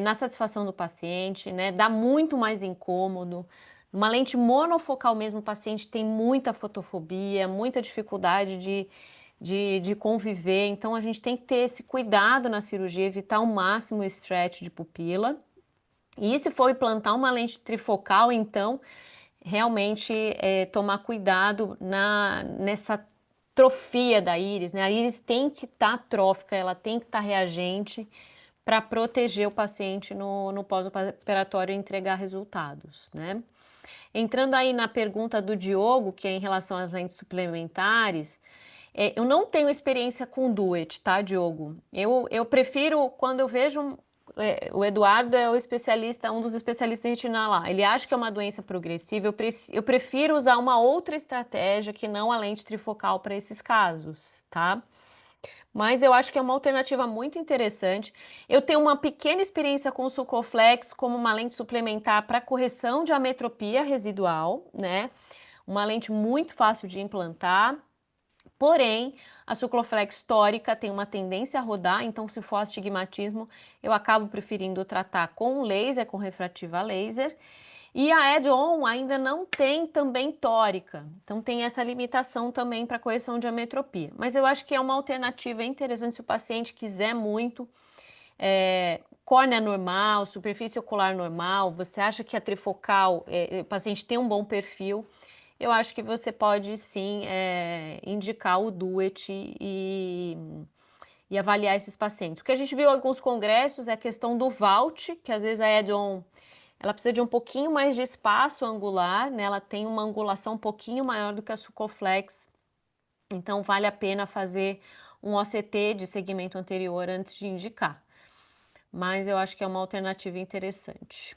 na satisfação do paciente, né? Dá muito mais incômodo. Uma lente monofocal mesmo, o paciente tem muita fotofobia, muita dificuldade de conviver. Então a gente tem que ter esse cuidado na cirurgia, evitar ao máximo o stretch de pupila. E se for implantar uma lente trifocal, então realmente tomar cuidado nessa trofia da íris, né? A íris tem que estar trófica, ela tem que estar reagente para proteger o paciente no pós-operatório e entregar resultados, né? Entrando aí na pergunta do Diogo, que é em relação às lentes suplementares, eu não tenho experiência com Duet, tá, Diogo? Eu prefiro, quando eu vejo o Eduardo é o especialista, um dos especialistas em retina lá. Ele acha que é uma doença progressiva. Eu prefiro usar uma outra estratégia que não a lente trifocal para esses casos, tá? Mas eu acho que é uma alternativa muito interessante. Eu tenho uma pequena experiência com o Sucoflex como uma lente suplementar para correção de ametropia residual, né? Uma lente muito fácil de implantar. Porém, a Sucoflex tórica tem uma tendência a rodar, então se for astigmatismo, eu acabo preferindo tratar com laser, com refrativa laser. E a add-on ainda não tem também tórica, então tem essa limitação também para correção de ametropia. Mas eu acho que é uma alternativa interessante se o paciente quiser muito. Córnea normal, superfície ocular normal, você acha que a trifocal, o paciente tem um bom perfil, eu acho que você pode sim indicar o Duet e avaliar esses pacientes. O que a gente viu em alguns congressos é a questão do vault, que às vezes a add-on ela precisa de um pouquinho mais de espaço angular, né? Ela tem uma angulação um pouquinho maior do que a Sucoflex, então vale a pena fazer um OCT de segmento anterior antes de indicar. Mas eu acho que é uma alternativa interessante.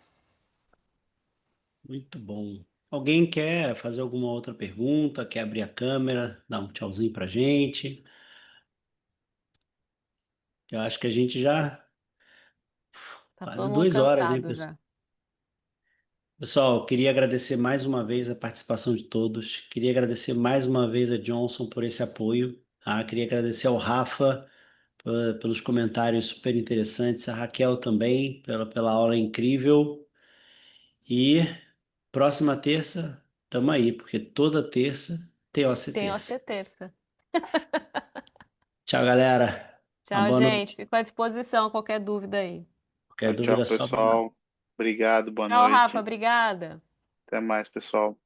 Muito bom. Alguém quer fazer alguma outra pergunta? Quer abrir a câmera, dar um tchauzinho pra gente? Eu acho que a gente já Tá quase todo mundo 2 horas, hein, cansado pessoal? já. Pessoal, eu queria agradecer mais uma vez a participação de todos. Queria agradecer mais uma vez a Johnson por esse apoio. Tá? Queria agradecer ao Rafa pelos comentários super interessantes, a Raquel também pela aula incrível. E próxima terça, tamo aí, porque toda terça tem OC Tem Terça. OC terça. Tchau, galera. Uma Tchau, boa gente. noite. Fico à disposição, qualquer dúvida aí. Qualquer Tchau, dúvida é só mandar. pessoal. Obrigado, boa Tchau, Rafa. noite. Obrigada. Até mais, pessoal.